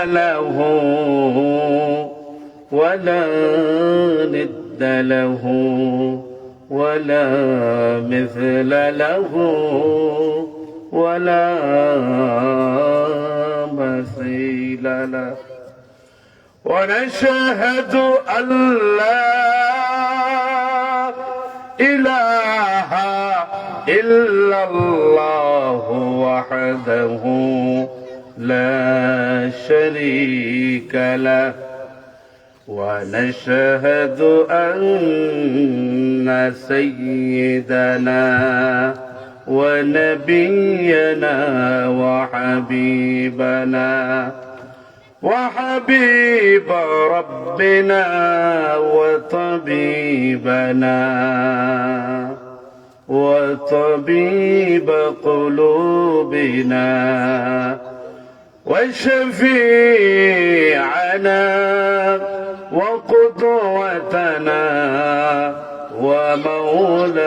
له ولا ند له ولا مثل له ولا مثيل له ونشهد أن لا إله إلا الله وحده لا شريك له ونشهد أن سيدنا ونبينا وحبيب ربنا وطبيب قلوبنا وشفيعنا وقدوتنا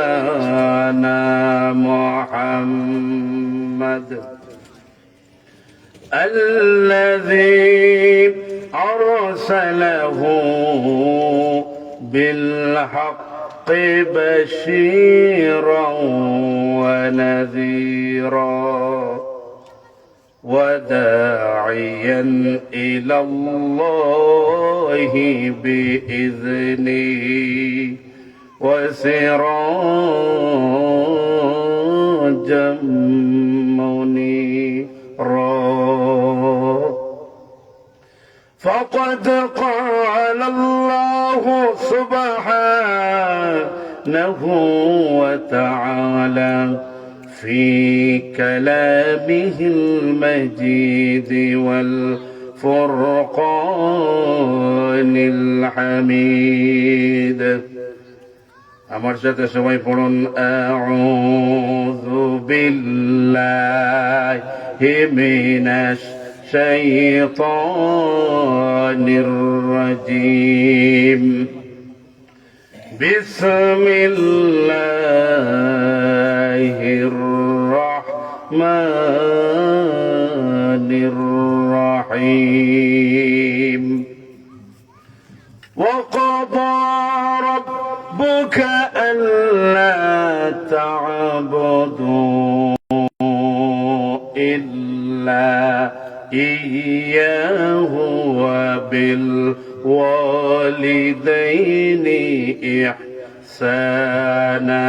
ومولانا محمد الذي أرسله بالحق بشيرا ونذيرا وداعيا إلى الله بإذنه وسراجا منيرا فقد قال الله سبحانه وتعالى في كلامه المجيد والفرقان الحميد আমার সাথে সবাই পড়ুন আউযু বিল্লাহি মিনাশ শাইতানির রাজীম বিসমিল্লাহির রাহমানির রাহিম وقضى ربك ألا تعبدوا إلا إياه وبالوالدين إحسانا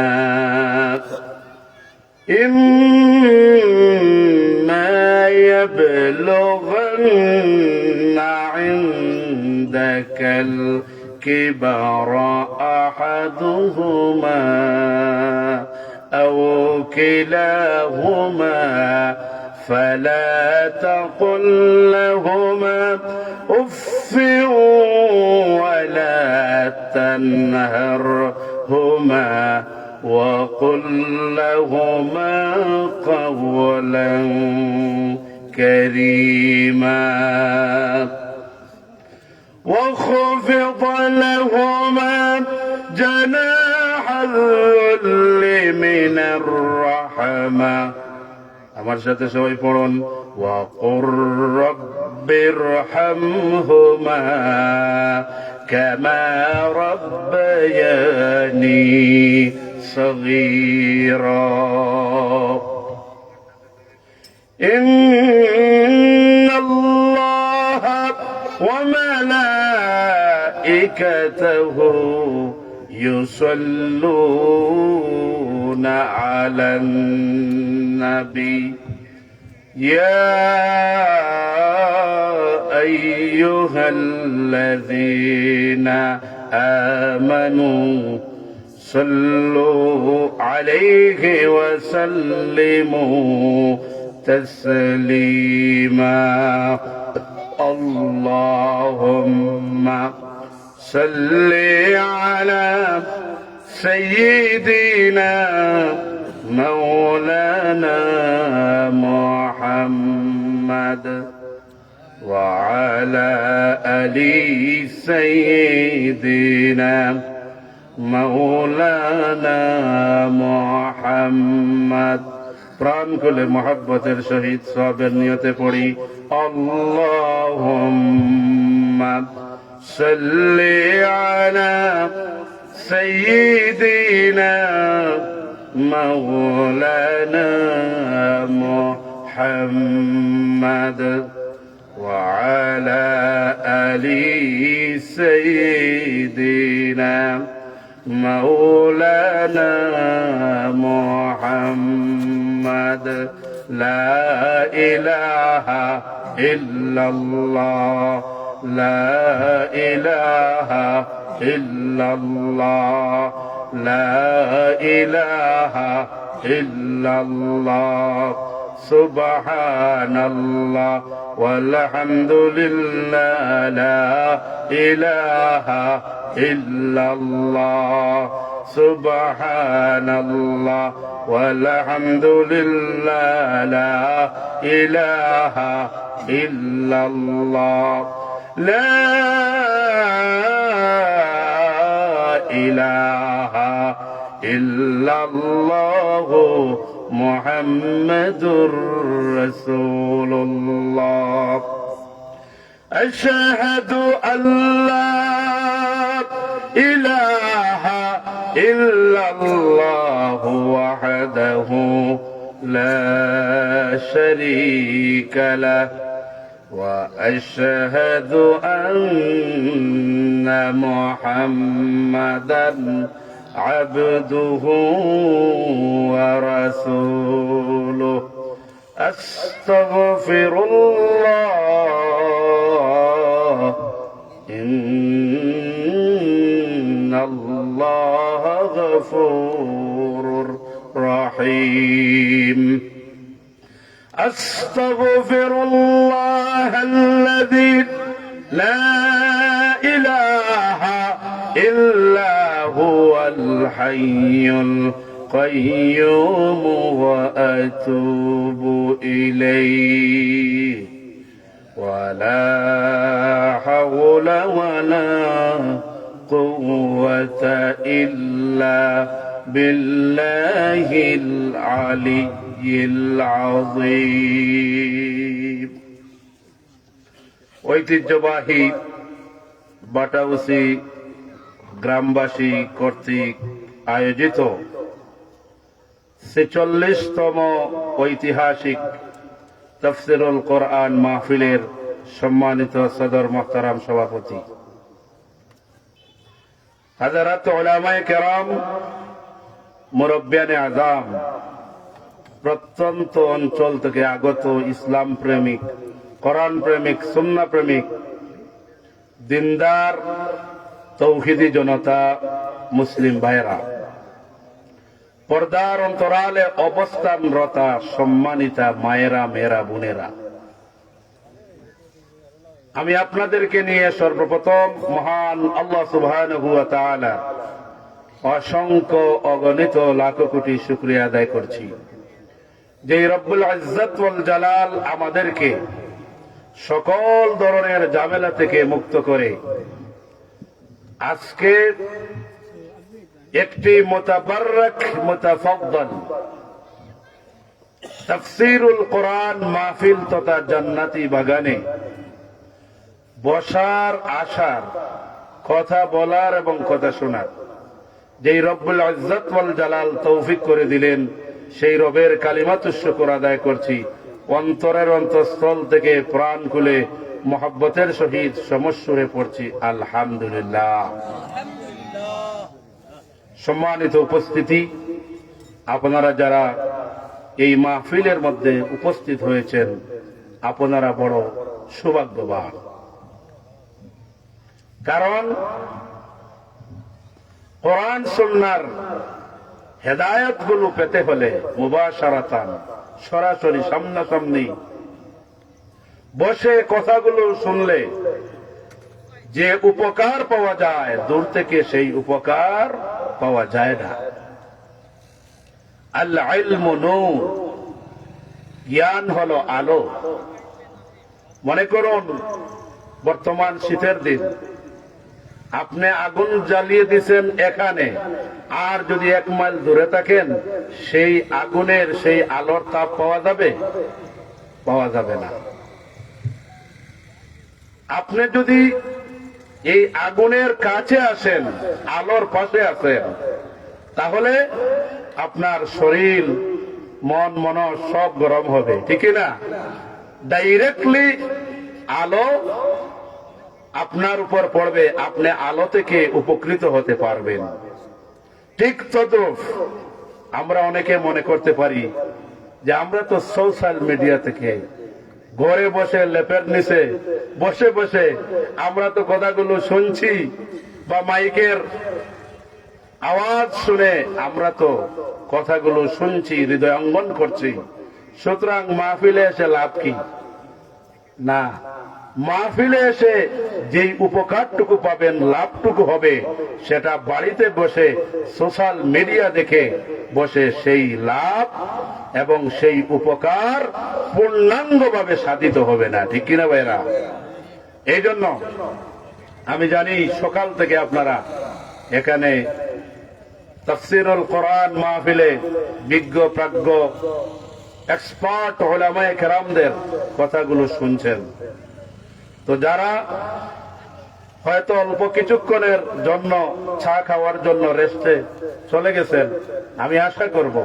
إما يبلغن عندك الكبر أحدهما أو كلاهما فلا تقل لهما أف ولا تنهرهما وقل لهما قولا كريما واخفض لهما جناح الذل من الرحمة আমার সাথে সবাই পড়ুন وقل رب ارحمهما كما ربياني صغيرا إن الله وملائكته يصلون على النبي يا أيها الذين آمنوا صلوا عليه وسلموا تسليما اللهم صل على سيدنا مولانا محمد وعلى آل سيدنا مولانا محمد প্রাণ খুলে মহব্বতের সহিত সবের নিয়তে পড়ি আল্লাহ اللهم صل على سيدنا مولانا محمد وعلى آل سيدنا مولانا محمد لا إله إلا الله لا إله إلا الله لا إله إلا الله سبحان الله والحمد لله لا إله إلا الله سبحان الله والحمد لله لا إله إلا الله لا إله إلا الله محمد رسول الله أشهد أن لا إله إلا الله وحده لا شريك له وأشهد أن محمدا عبده ورسوله أستغفر الله إن الله غفور رحيم أستغفر الله الذي لا إله إلا هو الحي القيوم وأتوب إليه ولا حول ولا قوة إلا بالله العلي العظيم ঐতিহ্যবাহী বাটাউসি গ্রামবাসী কর্তৃক আয়োজিত ৪৬তম ঐতিহাসিক তাফসীরুল কোরআন মাহফিলের সম্মানিত সদর মোহতারাম সভাপতি হযরত উলামায়ে কেরাম মুরব্বিয়ানে আযম প্রত্যন্ত অঞ্চল থেকে আগত ইসলাম প্রেমিক কোরআন প্রেমিক সুন্নাহ প্রেমিক দিনদার তৌহিদি জনতা মুসলিম ভাইরা পর্দার অন্তরালে অবস্থানরতা সম্মানিতা মায়েরা মেয়েরা বোনেরা আমি আপনাদেরকে নিয়ে সর্বপ্রথম মহান আল্লাহ সুবহানাহু ওয়া তাআলা অসংখ্য অগণিত লাখ কোটি শুকরিয়া আদায় করছি যে রব্বুল ইজ্জত ওয়াল জালাল আমাদেরকে সকল ধরনের ঝামেলা থেকে মুক্ত করে আজকে একটি মুতাবাররক মুতাফাদ্দাল তাফসীরুল কোরআন মাহফিল তথা জান্নাতি বাগানে বসার আসার কথা বলার এবং কথা শোনার যেই রব্বুল ইজ্জত ওয়াল জালাল তৌফিক করে দিলেন সেই রবের কালিমাতুশ শুকর আদায় করছি অন্তরের অন্তঃস্থল থেকে প্রাণ খুলে মহব্বতের সহিত সমস্বরে পড়ছি আলহামদুলিল্লাহ। সম্মানিত উপস্থিতি, আপনারা যারা এই মাহফিলের মধ্যে উপস্থিত হয়েছেন আপনারা বড় সৌভাগ্যবান, কারণ কোরআন সুন্নাহর হেদায়েত গুলো পেতে হলে মুবাশারাতান সরাসরি সামনাসামনি বসে কথাগুলো শুনলে যে উপকার পাওয়া যায় দূর থেকে সেই উপকার পাওয়া যায় না। আল ইলমু নূর, জ্ঞান হলো আলো। মনে করুন বর্তমান শীতের দিন, আপনি আগুন জ্বালিয়ে দিচ্ছেন এখানে, আর যদি 1 মাইল দূরে থাকেন সেই আগুনের সেই আলোর তাপ পাওয়া যাবে? পাওয়া যাবে না। আপনি যদি এই আগুনের কাছে আসেন, আলোর পাশে আসেন, তাহলে আপনার শরীর মন মনস সব গরম হবে, ঠিক না? ডাইরেক্টলি আলো আপনার উপর পড়বে, আপনি আলো থেকে উপকৃত হতে পারবেন। ঠিক তদ্রুপ আমরা অনেকে মনে করতে পারি যে আমরা তো সোশ্যাল মিডিয়া থেকে ঘরে বসে লেপের নিচে বসে বসে আমরা তো কথাগুলো শুনছি, বা মাইকের আওয়াজ শুনে আমরা তো কথাগুলো শুনছি, হৃদয়ঙ্গন করছি, সুতরাং মাহফিলে এসে লাভ কি? না, মাহফিলে এসে যেই উপকারটুকু পাবেন, লাভটুকু হবে, সেটা বাড়িতে বসে সোশ্যাল মিডিয়া দেখে বসে সেই লাভ এবং সেই উপকার পূর্ণাঙ্গভাবে সাধিত হবে না, ঠিক কিনা ভাইরা? এই জন্য আমি জানি সকাল থেকে আপনারা এখানে তাফসীরুল কোরআন মাহফিলে বিজ্ঞ প্রাজ্ঞ এক্সপার্ট উলামায়ে কেরামদের কথাগুলো শুনছেন। তো যারা হয়তো অল্প কিছুক্ষণের জন্য চা খাওয়ার জন্য রেস্টে চলে গেছেন, আমি আশা করব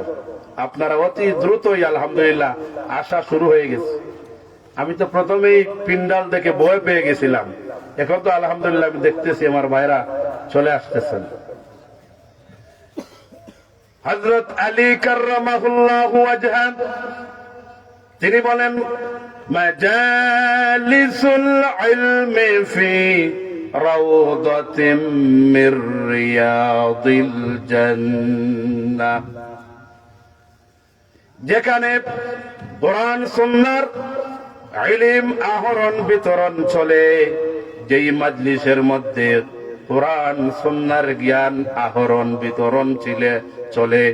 আপনারা অতি দ্রুতই আলহামদুলিল্লাহ আসা শুরু হয়ে গেছে। আমি তো প্রথমেই পিন্ডাল দেখে ভয় পেয়ে গেছিলাম, এখন তো আলহামদুলিল্লাহ আমি দেখতেছি আমার ভাইরা চলে আসতেছেন। হযরত আলী কাররামাহুল্লাহু ওয়াজহা তিনি বলেন, মাজালিসুল ইলমি ফি রাউদাতিম মির রিয়াদিল জান্নাহ, যেখানে কোরআন সুন্নাহর ইলম আহরণ বিতরণ চলে, যেই মজলিসের মধ্যে কোরআন সুন্নাহর জ্ঞান আহরণ বিতরণ চলে,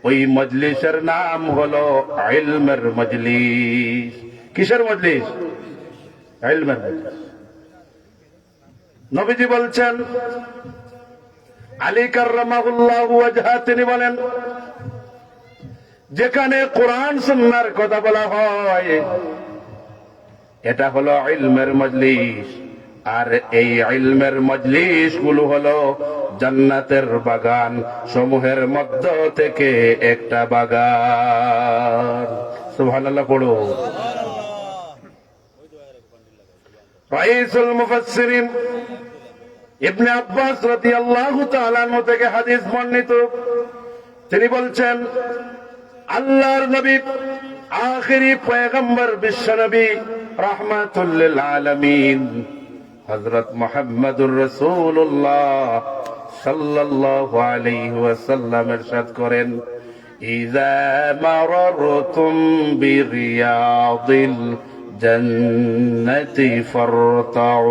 ওই মজলিসের নাম হলো ইলমের মজলিস। কিসের মজলিস? ইলমের মজলিস। নবীজি বলছেন, আলী কাররামাহুল্লাহু ওয়াজহা তিনি বলেন, যেখানে কোরআন সুন্নাহর কথা বলা হয় এটা হলো ইলমের মজলিস, আর এই ইলমের মজলিস গুলো হলো জান্নাতের বাগান সমূহের মধ্য থেকে একটা বাগান। সুবহানাল্লাহ পড়ো। রাইসুল মুফাসসিরিন ইবনে আব্বাস রাদিয়াল্লাহু তাআলা আনহু থেকে হাদিস বর্ণিত, তিনি বলছেন, আল্লাহর নবী আখিরি পয়গম্বর বিশ্বনবী রাহমাতুল লিল আলামিন হযরত মুহাম্মদুর রাসূলুল্লাহ সাল্লাল্লাহু আলাইহি ওয়াসাল্লাম ইরশাদ করেন, ইযা মারারতুম বিরিয়াদিল জান্নাতি ফারতাউ।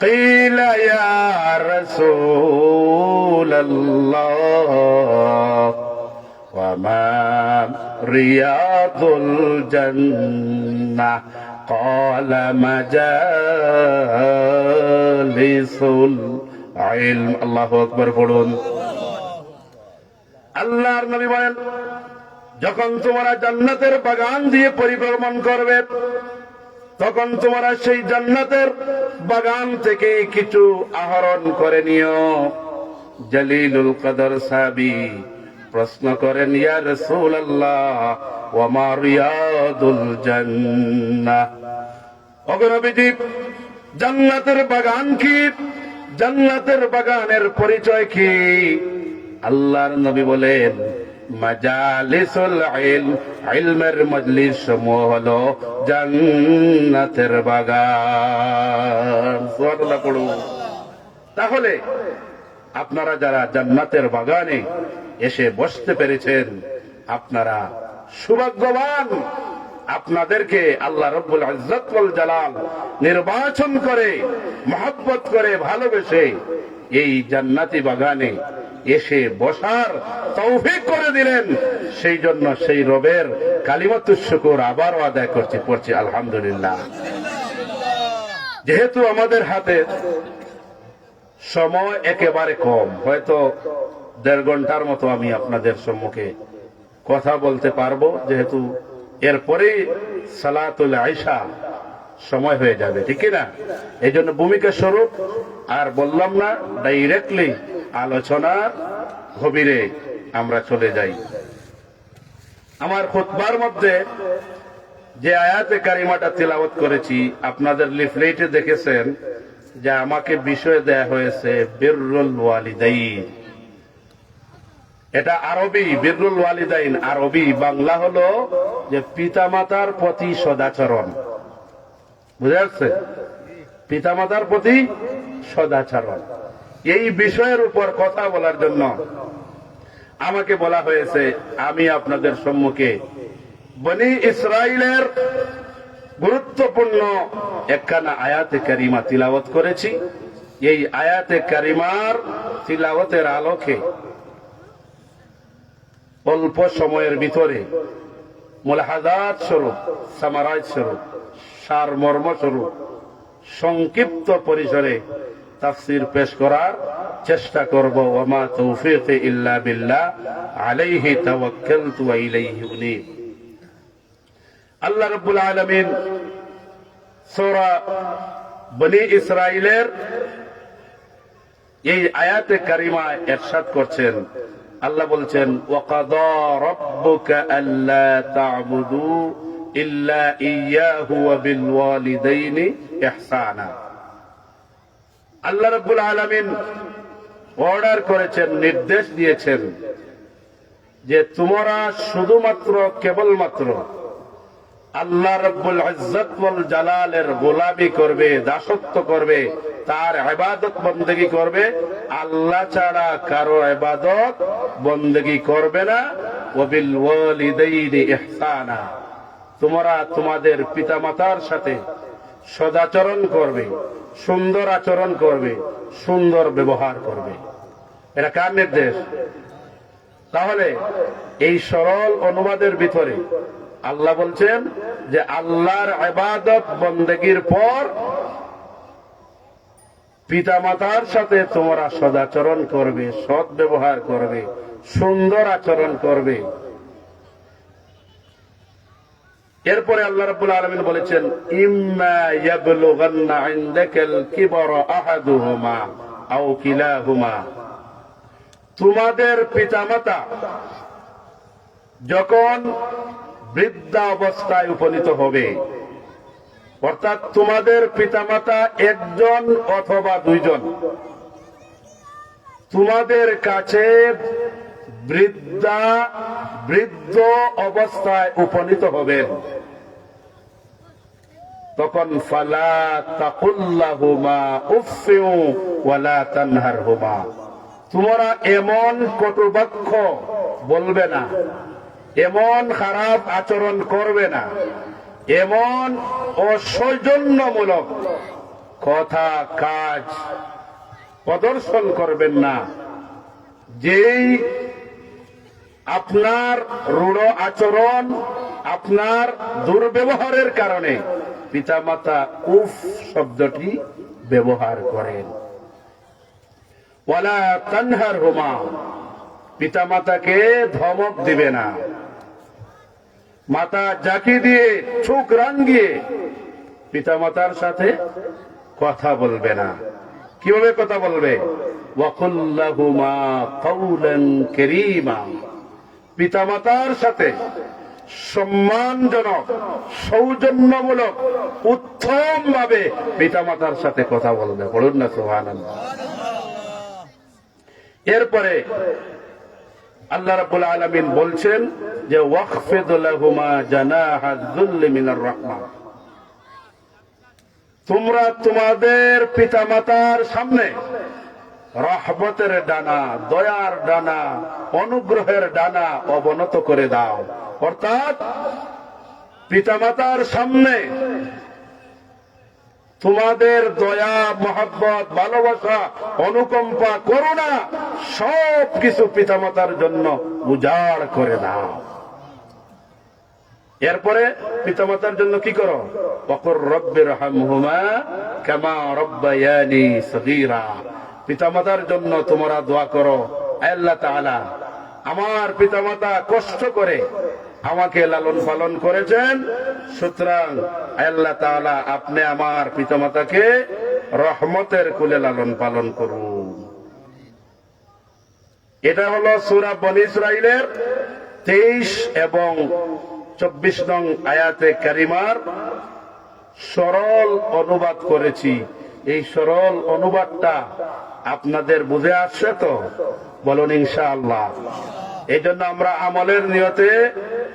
قيل يا رسول الله وما رياض الجنة قال مجالس العلم। الله أكبر পড়ুন। আল্লাহর নবী বলেন, যখন তোমরা জান্নাতের বাগান দিয়ে পরিভ্রমণ করবে, তখন তোমরা সেই জান্নাতের বাগান থেকে কিছু আহরণ করে নিও। জলিলুল কদর সাহাবী প্রশ্ন করেন, ইয়া রাসূলুল্লাহ ওয়া মা রিয়াদুল জান্নাহ? ওগো নবীজি, জান্নাতের বাগান কি? জান্নাতের বাগানের পরিচয় কি? আল্লাহর নবী বলেন, মাজালিসুল ইলম, ইলমের মজলিস সমূহ হলো জান্নাতের বাগান। সুবহানাল্লাহ পড়ুন। তাহলে আপনারা যারা জান্নাতের বাগানে এসে বসতে পেরেছেন, আপনারা সৌভাগ্যবান। আপনাদেরকে আল্লাহ রব্বুল ইজ্জত ওয়াল জালাল নির্বাচন করে, মহব্বত করে, ভালোবেসে এই জান্নাতি বাগানে এসে বসার তৌফিক করে দিলেন। সেই জন্য সেই রবের কালিমাতুশ শুকর আবারও আদায় পড়ছি আলহামদুলিল্লাহ। যেহেতু আমাদের হাতে সময় একেবারে কম, হয়তো 1.5 ঘন্টার মতো আমি আপনাদের সম্মুখে কথা বলতে পারবো, যেহেতু এরপরেই সালাতুল আইশা সময় হয়ে যাবে, ঠিক না? এই জন্য ভূমিকা স্বরূপ আর বললাম না, ডাইরেক্টলি আলোচনার গভীরে আমরা চলে যাই। আমার খুতবার মধ্যে যে আয়াতে কারিমাটা তিলাওয়াত করেছি, আপনাদের লিফলেটে দেখেছেন যে আমাকে বিষয় দেয়া হয়েছে বিররুল ওয়ালিদাইন। এটা আরবি, বিররুল ওয়ালিদাইন আরবি, বাংলা হলো যে পিতামাতার প্রতি সদাচরণ। বুঝা যাচ্ছে? পিতামাতার প্রতি সদাচরণ, এই বিষয়ের উপর কথা বলার জন্য আমাকে বলা হয়েছে আমি আপনাদের সম্মুখে বনি ইসরাইলের গুরুত্বপূর্ণ একখানা আয়াতে কারিমা তিলাওয়াত করেছি। এই আয়াতে কারিমার তিলাওয়াতের আলোকে অল্প সময়ের ভিতরে মুলাহাজাত স্বরূপ, সামারাইজ স্বরূপ, সারমর্ম স্বরূপ সংক্ষিপ্ত পরিসরে তাফসীর পেশ করার চেষ্টা করব। ওয়ামা তৌফিক ইল্লা বিল্লাহ আলাইহি তাওয়াক্কালতু ওয়া ইলাইহি উনীব। আল্লাহ রাব্বুল আলামিন সূরা বনি ইসরাইলের এই আয়াতে কারিমায় ইরশাদ করছেন, আল্লাহ বলছেন ওয়াকাদা রাব্বুকা আল্লা তা'বুদু ইল্লা ইয়্যাহু ওয়া বিল ওয়ালিদাইনি ইহসানা। আল্লাহ রাব্বুল আলামিন অর্ডার করেছেন, নির্দেশ দিয়েছেন যে তোমরা শুধুমাত্র কেবলমাত্র আল্লাহ রাব্বুল ইজ্জত ওয়াল জালালের গোলামি করবে, দাসত্ব করবে, তার ইবাদত বন্দেগী করবে, আল্লাহ ছাড়া কারো ইবাদত বন্দেগী করবে না। ওয়া বিল ওয়ালিদাইনি ইহসানা, তোমরা তোমাদের পিতামাতার সাথে সদাচরণ করবে, সুন্দর আচরণ করবে, সুন্দর ব্যবহার করবে। এটা কার নির্দেশ? তাহলে এই সরল অনুবাদের ভিতরে আল্লাহ বলছেন যে আল্লাহর ইবাদত বন্দেগীর পর পিতামাতার সাথে তোমরা সদাচরণ করবে, সৎ ব্যবহার করবে, সুন্দর আচরণ করবে। এরপরে আল্লাহ রাব্বুল আলামিন বলেছেন ইম্মা ইয়াবলুগান্না ইনদাকাল কিবরা আহাদুহুমা আও কিলাহুমা, তোমাদের পিতামাতা যখন বৃদ্ধা অবস্থায় উপনীত হবে, অর্থাৎ তোমাদের পিতামাতা একজন অথবা দুইজন তোমাদের কাছে বৃদ্ধ অবস্থায় উপনীত হবেন, তখন ফালা তাকুল্লাহুমা উফফিউ ওয়ালা তানহারহুমা, তোমরা এমন কটুবাক্য বলবে না, এমন খারাপ আচরণ করবে না, এমন অসৌজন্যমূলক কথা কাজ প্রদর্শন করবেন না, যেই আপনার রূঢ় আচরণ, আপনার দুর্ব্যবহারের কারণে পিতামাতা উফ শব্দটি ব্যবহার করেন। ওয়ালা তানহারহুমা, পিতামাতাকে ধমক দিবে না, মাথা জাকি দিয়ে চোখ রাঙিয়ে পিতামাতার সাথে কথা বলবে না। কিভাবে কথা বলবে? ওয়াকুল্লাহুমা কাওলান কারীমা, পিতামাতার সাথে সম্মানজনক, সৌজন্যমূলক, উত্তম ভাবে পিতামাতার সাথে কথা বলবে। বলুন না সুবহানাল্লাহ। এরপরে আল্লাহ রাব্বুল আলামিন বলছেন যে ওয়াখফিদ লাহুমা জানাহা যুল্লি মিনার রাহমা, তোমরা তোমাদের পিতামাতার সামনে রহমতের ডানা, দয়ার ডানা, অনুগ্রহের ডানা অবনত করে দাও। অর্থাৎ পিতামাতার সামনে তোমাদের দয়া, মহব্বত, ভালোবাসা, অনুকম্পা, করুণা সব কিছু পিতামাতার জন্য উজাড় করে দাও। এরপরে পিতামাতার জন্য কি করো? ওয়াকুর রব্বিরহামহুমা কামা রাব্বায়ানি সগীরা, পিতামাতার জন্য তোমরা দোয়া করো, আল্লাহ তাআলা আমার পিতামাতা কষ্ট করে আমাকে লালন পালন করেছেন। সুতরাং আল্লাহ তাআলা আপনি আমার পিতামাতাকে রহমতের কুলে লালন পালন করুন। এটা হলো সূরা বনী ইসরাঈলের 23 এবং 24 নং আয়াতে কারিমার সরল অনুবাদ করেছি। এই সরল অনুবাদটা আপনাদের বুঝে আসছে তো? বলুন ইনশাআল্লাহ। এই জন্য আমরা আমলের নিয়তে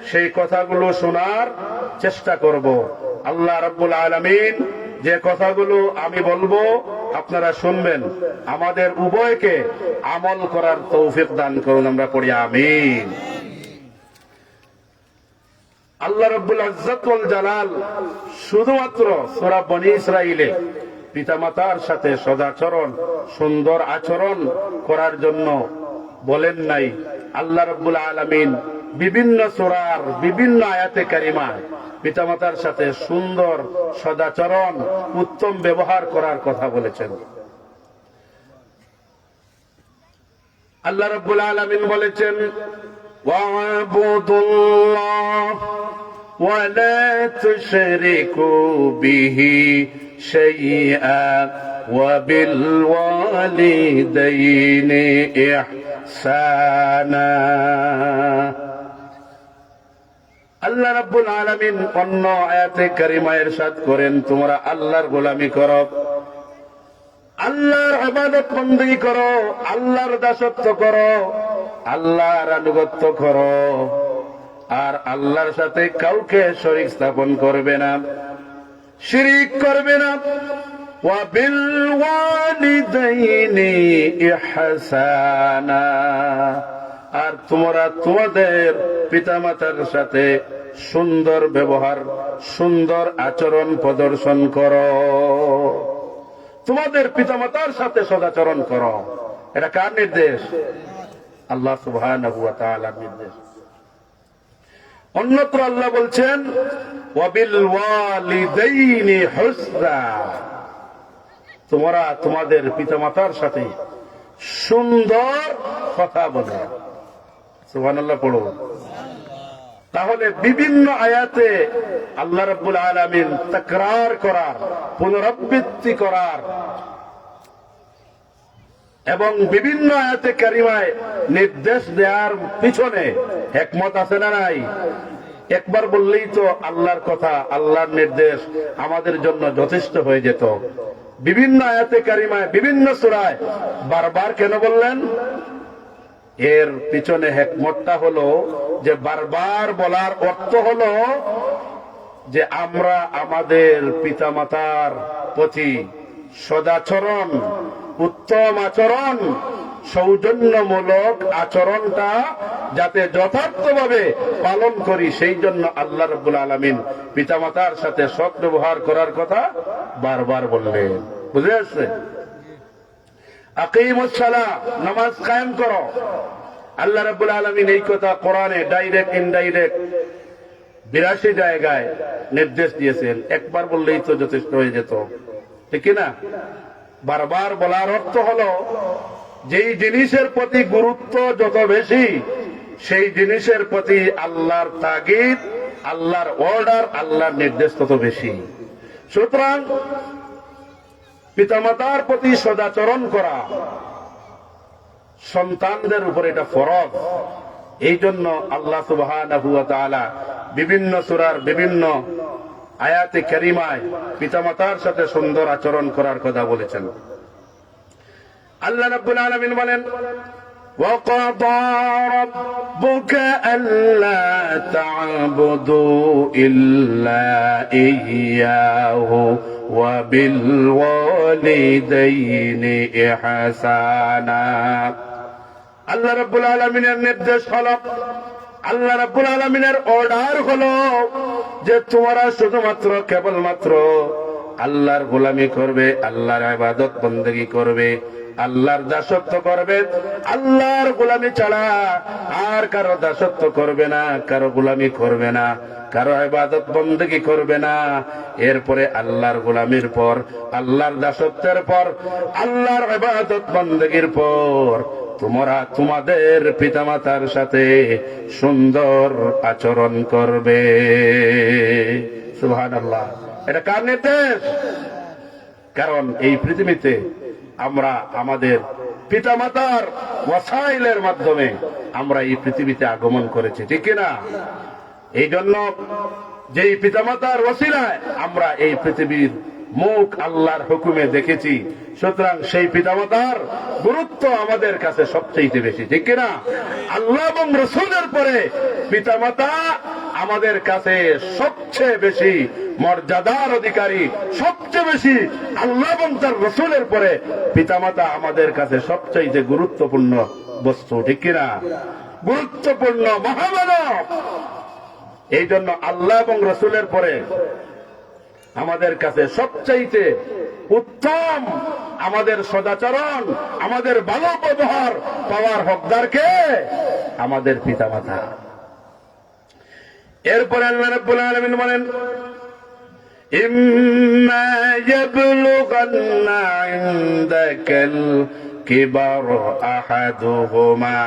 সেই কথাগুলো শোনার চেষ্টা করব। আল্লাহ রাব্বুল আলামিন যে কথাগুলো আমি বলবো আপনারা শুনবেন, আমাদের উভয়কে আমল করার তৌফিক দান করুন। আমরা পড়ি আমিন। আল্লাহ রাব্বুল ইজ্জত ওয়াল জালাল শুধুমাত্র সূরা বনী ইসরাঈলে পিতামাতার সাথে সদাচরণ, সুন্দর আচরণ করার জন্য বলেন নাই। আল্লাহ রাব্বুল আলামিন বিভিন্ন সূরার বিভিন্ন আয়াতে কারিমায় পিতামাতার সাথে সুন্দর সদাচরণ, উত্তম ব্যবহার করার কথা বলেছেন। আল্লাহ রাব্বুল আলামিন বলেছেন, ওয়া'বুদুল্লাহ ওয়া লা তুশরিকু বিহি শাইআ ওয়া বিল ওয়ালিদাইনি ইহসানা। আল্লাহ রাব্বুল আলামিন অন্য আয়াতে কারিমায় ইরশাদ করেন, তোমরা আল্লাহর গোলামি করো, আল্লাহর ইবাদত বন্দেগী করো, আল্লাহর দাসত্ব করো, আল্লাহর আনুগত্য করো, আর আল্লাহর সাথে কাউকে শরীক স্থাপন করবে না, শিরিক করবে না। ওয়া বিল ওয়ালিদাইনি ইহসানা, আর তোমরা তোমাদের পিতামাতার সাথে সুন্দর ব্যবহার, সুন্দর আচরণ প্রদর্শন করো। তোমাদের পিতামাতার সাথে সদাচরণ করো। এটা কার নির্দেশ? আল্লাহ সুবহানাহু ওয়া তাআলার নির্দেশ। অন্যত্র আল্লাহ বলছেন, ওয়া বিল ওয়ালিদাইনি হুসনা, তোমরা তোমাদের পিতামাতার সাথে সুন্দর কথা বলো। সুবহানাল্লাহ পড়ো। তাহলে বিভিন্ন আয়াতে আল্লাহ রাব্বুল আলামিন তাকরার করার, পুনরাবৃত্তি করার এবং বিভিন্ন আয়াতে কারিমায় নির্দেশ দেওয়ার পিছনে হিকমত আছে না নাই? একবার বললেই তো আল্লাহর কথা, আল্লাহর নির্দেশ আমাদের জন্য যথেষ্ট হয়ে যেত। বিভিন্ন আয়াতে কারিমায়, বিভিন্ন সূরায় বারবার কেন বললেন? এর পিছনে হিকমতটা হলো যে বারবার বলার অর্থ হলো যে আমরা আমাদের পিতামাতার প্রতি সদাচরণ, উত্তম আচরণ, সৌজন্যমূলক আচরণটা যাতে যথার্থভাবে পালন করি, সেই জন্য আল্লাহ রাব্বুল আলামিন পিতামাতার সাথে সৎ ব্যবহার করার কথা বারবার বললেন। বুঝে আসছে? আকিমুস সালাহ, নামাজ কায়েম করো। আল্লাহ রাব্বুল আলামিন এই কথা কোরআনে ডাইরেক্ট ইনডাইরেক্ট 82 জায়গায় নির্দেশ দিয়েছেন। একবার বললেই তো যথেষ্ট হয়ে যেত, ঠিক না? বারবার বলার অর্থ হলো যেই জিনিসের প্রতি গুরুত্ব যত বেশি, সেই জিনিসের প্রতি আল্লাহর তাগিদ, আল্লাহর অর্ডার, আল্লাহর নির্দেশ তত বেশি। সুতরাং পিতামাতার প্রতি সদাচরণ করা সন্তানদের উপর এটা ফরজ। এই জন্য আল্লাহ সুবহানাহু ওয়া তাআলা বিভিন্ন সূরার বিভিন্ন আয়াতে কারিমায় পিতামাতার সাথে সুন্দর আচরণ করার কথা বলেছেন। আল্লাহ রাব্বুল আলামিন বলেন, وَقَضَى رَبُّكَ أَلَّا تَعْبُدُوا إِلَّا إِيَّاهُ وَبِالْوَالِدَيْنِ إِحْسَانًا। আল্লাহ রাব্বুল আলামিনের নির্দেশ হলো, আল্লাহ রাব্বুল আলামিনের অর্ডার হলো যে তোমরা শুধুমাত্র কেবলমাত্র আল্লাহর গোলামি করবে, আল্লাহর ইবাদত বন্দেগী করবে, আল্লাহর দাসত্ব করবে। আল্লাহর গোলামি ছাড়া আর কারো দাসত্ব করবে না, কারো গোলামি করবে না, কারো ইবাদত বন্দেগী করবে না। এরপরে আল্লাহর গোলামির পর, আল্লাহর দাসত্বের পর, আল্লাহর ইবাদত বন্দেগীর পর তোমরা তোমাদের পিতামাতার সাথে সুন্দর আচরণ করবে। সুবহানাল্লাহ। এটা কার নির্দেশ? কারণ এই পৃথিবীতে আমরা আমাদের পিতামাতার ওয়াসাইলের মাধ্যমে আমরা এই পৃথিবীতে আগমন করেছি, ঠিক কিনা? এই জন্য যেই পিতামাতার ওসিলায় আমরা এই পৃথিবীর মুখ আল্লাহর হুকুমে দেখেছি, সুতরাং সেই পিতামাতার গুরুত্ব আমাদের কাছে সবচেয়ে বেশি, ঠিক কিনা? আল্লাহ এবং রসুলের পরে পিতামাতা আমাদের কাছে সবচেয়ে বেশি মর্যাদার অধিকারী, সবচেয়ে বেশি আল্লাহ এবং তার রসুলের পরে পিতামাতা আমাদের কাছে সবচেয়ে গুরুত্বপূর্ণ বস্তু, ঠিক কিনা? গুরুত্বপূর্ণ মহামানব। এই জন্য আল্লাহ এবং রসুলের পরে আমাদের কাছে সবচাইতে উত্তম আমাদের সদাচরণ, আমাদের ভালো ব্যবহার পাওয়ার হকদারকে আমাদের পিতামাতা। এরপরে আল্লাহ রাব্বুল আলামিন বলেন, ইম্মা ইয়াবলুগান্না ইনদাকাল কিবার আহাদুহুমা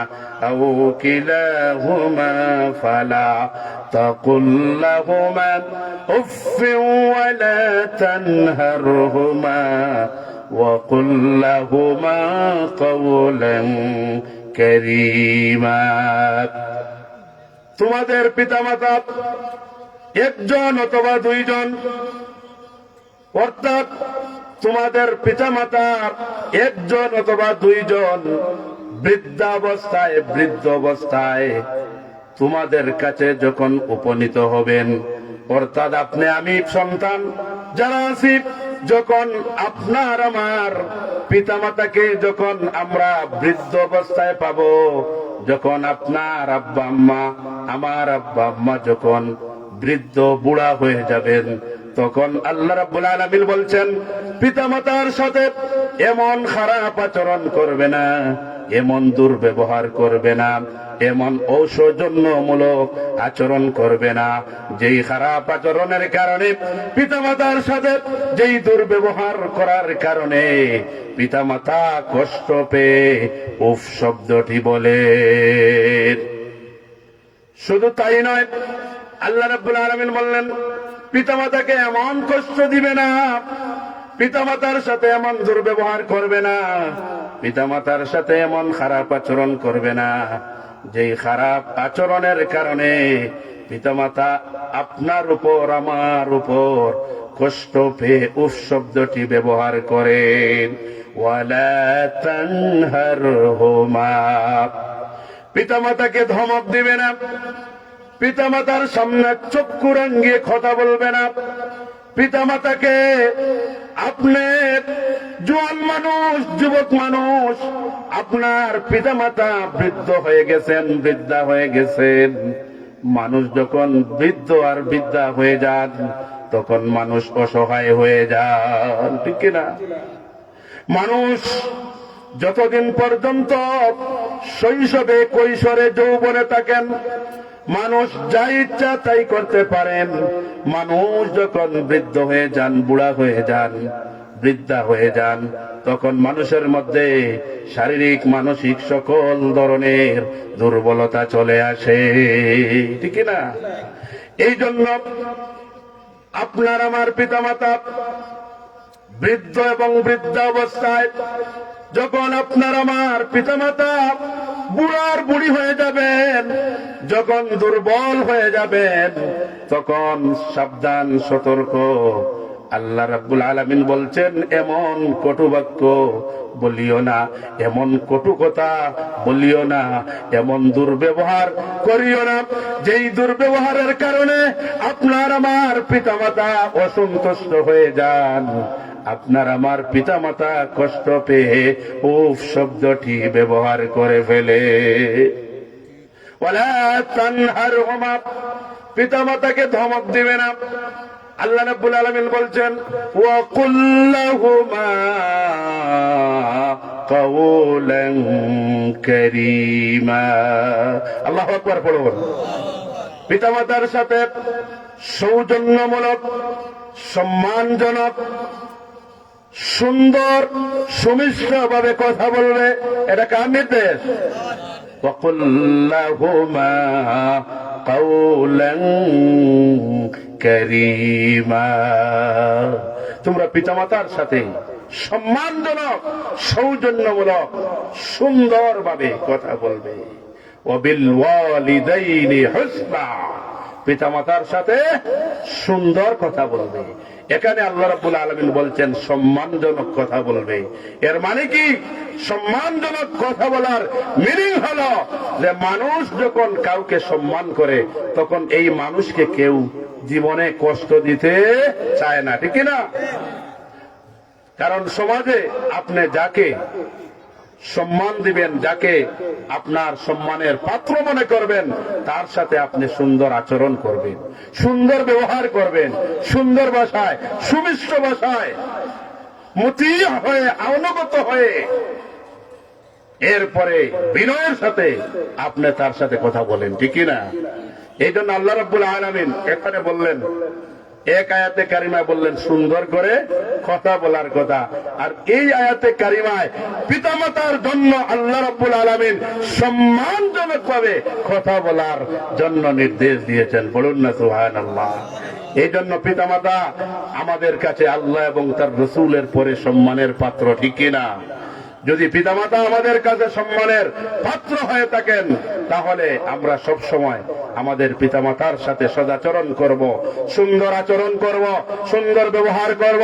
আও কিলাহুমা ফালা তাকুল লাহুমা উফফিন ওয়ালা তানহারহুমা ওয়া কুল লাহুমা কাওলান কারীমা। তোমাদের পিতামাতা একজন অথবা দুইজন, অর্থাৎ তোমাদের পিতামাতার একজন অথবা দুইজন বৃদ্ধ অবস্থায় তোমাদের কাছে যখন উপনীত হবেন, অর্থাৎ আপনি আমি সন্তান যারা আছি, যখন আপনার আমার পিতামাতাকে যখন আমরা বৃদ্ধ অবস্থায় পাবো, যখন আপনার আব্বা আম্মা, আমার আব্বা আম্মা যখন বৃদ্ধ বুড়া হয়ে যাবেন, তখন আল্লাহ রাব্বুল আলামিন বলছেন, পিতামাতার সাথে এমন খারাপ আচরণ করবে না, এমন দুর্ব্যবহার করবে না, এমন অসৌজন্যমূলক আচরণ করবে না, যেই খারাপ আচরণের কারণে, পিতামাতার সাথে যেই দুর্ব্যবহার করার কারণে পিতামাতা কষ্ট পেয়ে উফ শব্দটি বলে। শুধু তাই নয়, আল্লাহ রাব্বুল আলামিন বললেন, পিতামাতাকে এমন কষ্ট দিবে না, পিতামাতার সাথে এমন দুর্ব্যবহার করবে না, পিতামাতার সাথে এমন খারাপ আচরণ করবে না, যেই খারাপ আচরণের কারণে পিতামাতা আপনার উপর আমার উপর কষ্ট পেয়ে উফ শব্দটি ব্যবহার করেন। ওয়ালা তানহারহুমা, পিতামাতাকে ধমক দিবে না, পিতামাতার সামনে চক্ষু রাঙিয়ে কথা বলবে না, পিতামাতাকে আপনি জোয়ান মানুষ, যুবক মানুষ, আপনার পিতামাতা বৃদ্ধ হয়ে গেছেন, বৃদ্ধা হয়ে গেছেন। মানুষ যখন বৃদ্ধ আর বৃদ্ধা হয়ে যান, তখন মানুষ অসহায় হয়ে যান, ঠিক কিনা? মানুষ যতদিন পর্যন্ত শৈশবে, কৈশোরে, যৌবনে থাকেন, মানুষ যা ইচ্ছা তাই করতে পারেন। মানুষ যখন বৃদ্ধ হয়ে যান, বুড়া হয়ে যান, বৃদ্ধা হয়ে যান, তখন মানুষের মধ্যে শারীরিক, মানসিক সকল ধরনের দুর্বলতা চলে আসে, ঠিক না? এই জন্য আপনার আমার পিতামাতা বৃদ্ধ এবং বৃদ্ধা অবস্থায় যখন আপনার আমার পিতামাতা বুড়ার বুড়ি হয়ে যাবেন, যখন দুর্বল হয়ে যাবেন, তখন সাবধান, সতর্ক। আল্লাহ রাব্বুল আলামিন বলছেন, এমন কটু বাক্য বলিও না, এমন কটু কথা বলিও না, এমন দুর্ব্যবহার করিও না, যেই দুর্ব্যবহারের কারণে আপনার আমার পিতামাতা অসন্তুষ্ট হয়ে যান, আপনার আমার পিতামাতা কষ্ট পেয়ে উফ শব্দটি ব্যবহার করে ফেলে। ওয়ালা তানহারহুমা, পিতামাতাকে ধমক দিবে না। আল্লাহ রাব্বুল আলামিন বলছেন, ওয়া কুল লাহুমা কাওলান কারীমা। আল্লাহু আকবার পড়ুন। পিতামাতার সাথে সৌজন্যমূলক, সম্মানজনক সুন্দর সুমিষ্ট ভাবে কথা বলবে, এটা কার নির্দেশ? وَقُلْ لَهُمَا قَوْلًا كَرِيمًا। তোমরা পিতামাতার সাথে সম্মানজনক, সৌজন্যমূলক, সুন্দরভাবে কথা বলবে। وَبِالْوَالِدَيْنِ حُسْنًا, পিতামাতার সাথে সুন্দর কথা বলবে। এখানে আল্লাহ রাব্বুল আলামিন বলছেন সম্মানজনক কথা বলবে। এর মানে কি? সম্মানজনক কথা বলার মিনিং হলো যে মানুষ যখন কাউকে সম্মান করে তখন এই মানুষকে কেউ জীবনে কষ্ট দিতে চায় না, ঠিক না? কারণ সমাজে আপনি যাকে সম্মান দিবেন, যাকে আপনার সম্মানের পাত্র মনে করবেন, তার সাথে আপনি সুন্দর আচরণ করবেন, সুন্দর ব্যবহার করবেন, সুন্দর ভাষায়, সুমিষ্ট ভাষায়, মতি হয়ে, অনুগত হয়ে, এরপরে বিনয়ের সাথে আপনি তার সাথে কথা বলেন, ঠিক না? এই জন্য আল্লাহ রাব্বুল আলামিন এখানে বললেন, এক আয়াতে কারিমায় বললেন সুন্দর করে কথা বলার কথা, আর এই আয়াতে কারিমায় পিতামাতার জন্য আল্লাহ রাব্বুল আলামিন সম্মানজনক ভাবে কথা বলার জন্য নির্দেশ দিয়েছেন। বলুন না সুবহানাল্লাহ। এই জন্য পিতামাতা আমাদের কাছে আল্লাহ এবং তার রাসূলের পরে সম্মানের পাত্র, ঠিক কিনা? যদি পিতামাতা আমাদের কাছে সম্মানের পাত্র হয়ে থাকেন তাহলে আমরা সব সময় আমাদের পিতামাতার সাথে সদাচরণ করব, সুন্দর আচরণ করব, সুন্দর ব্যবহার করব,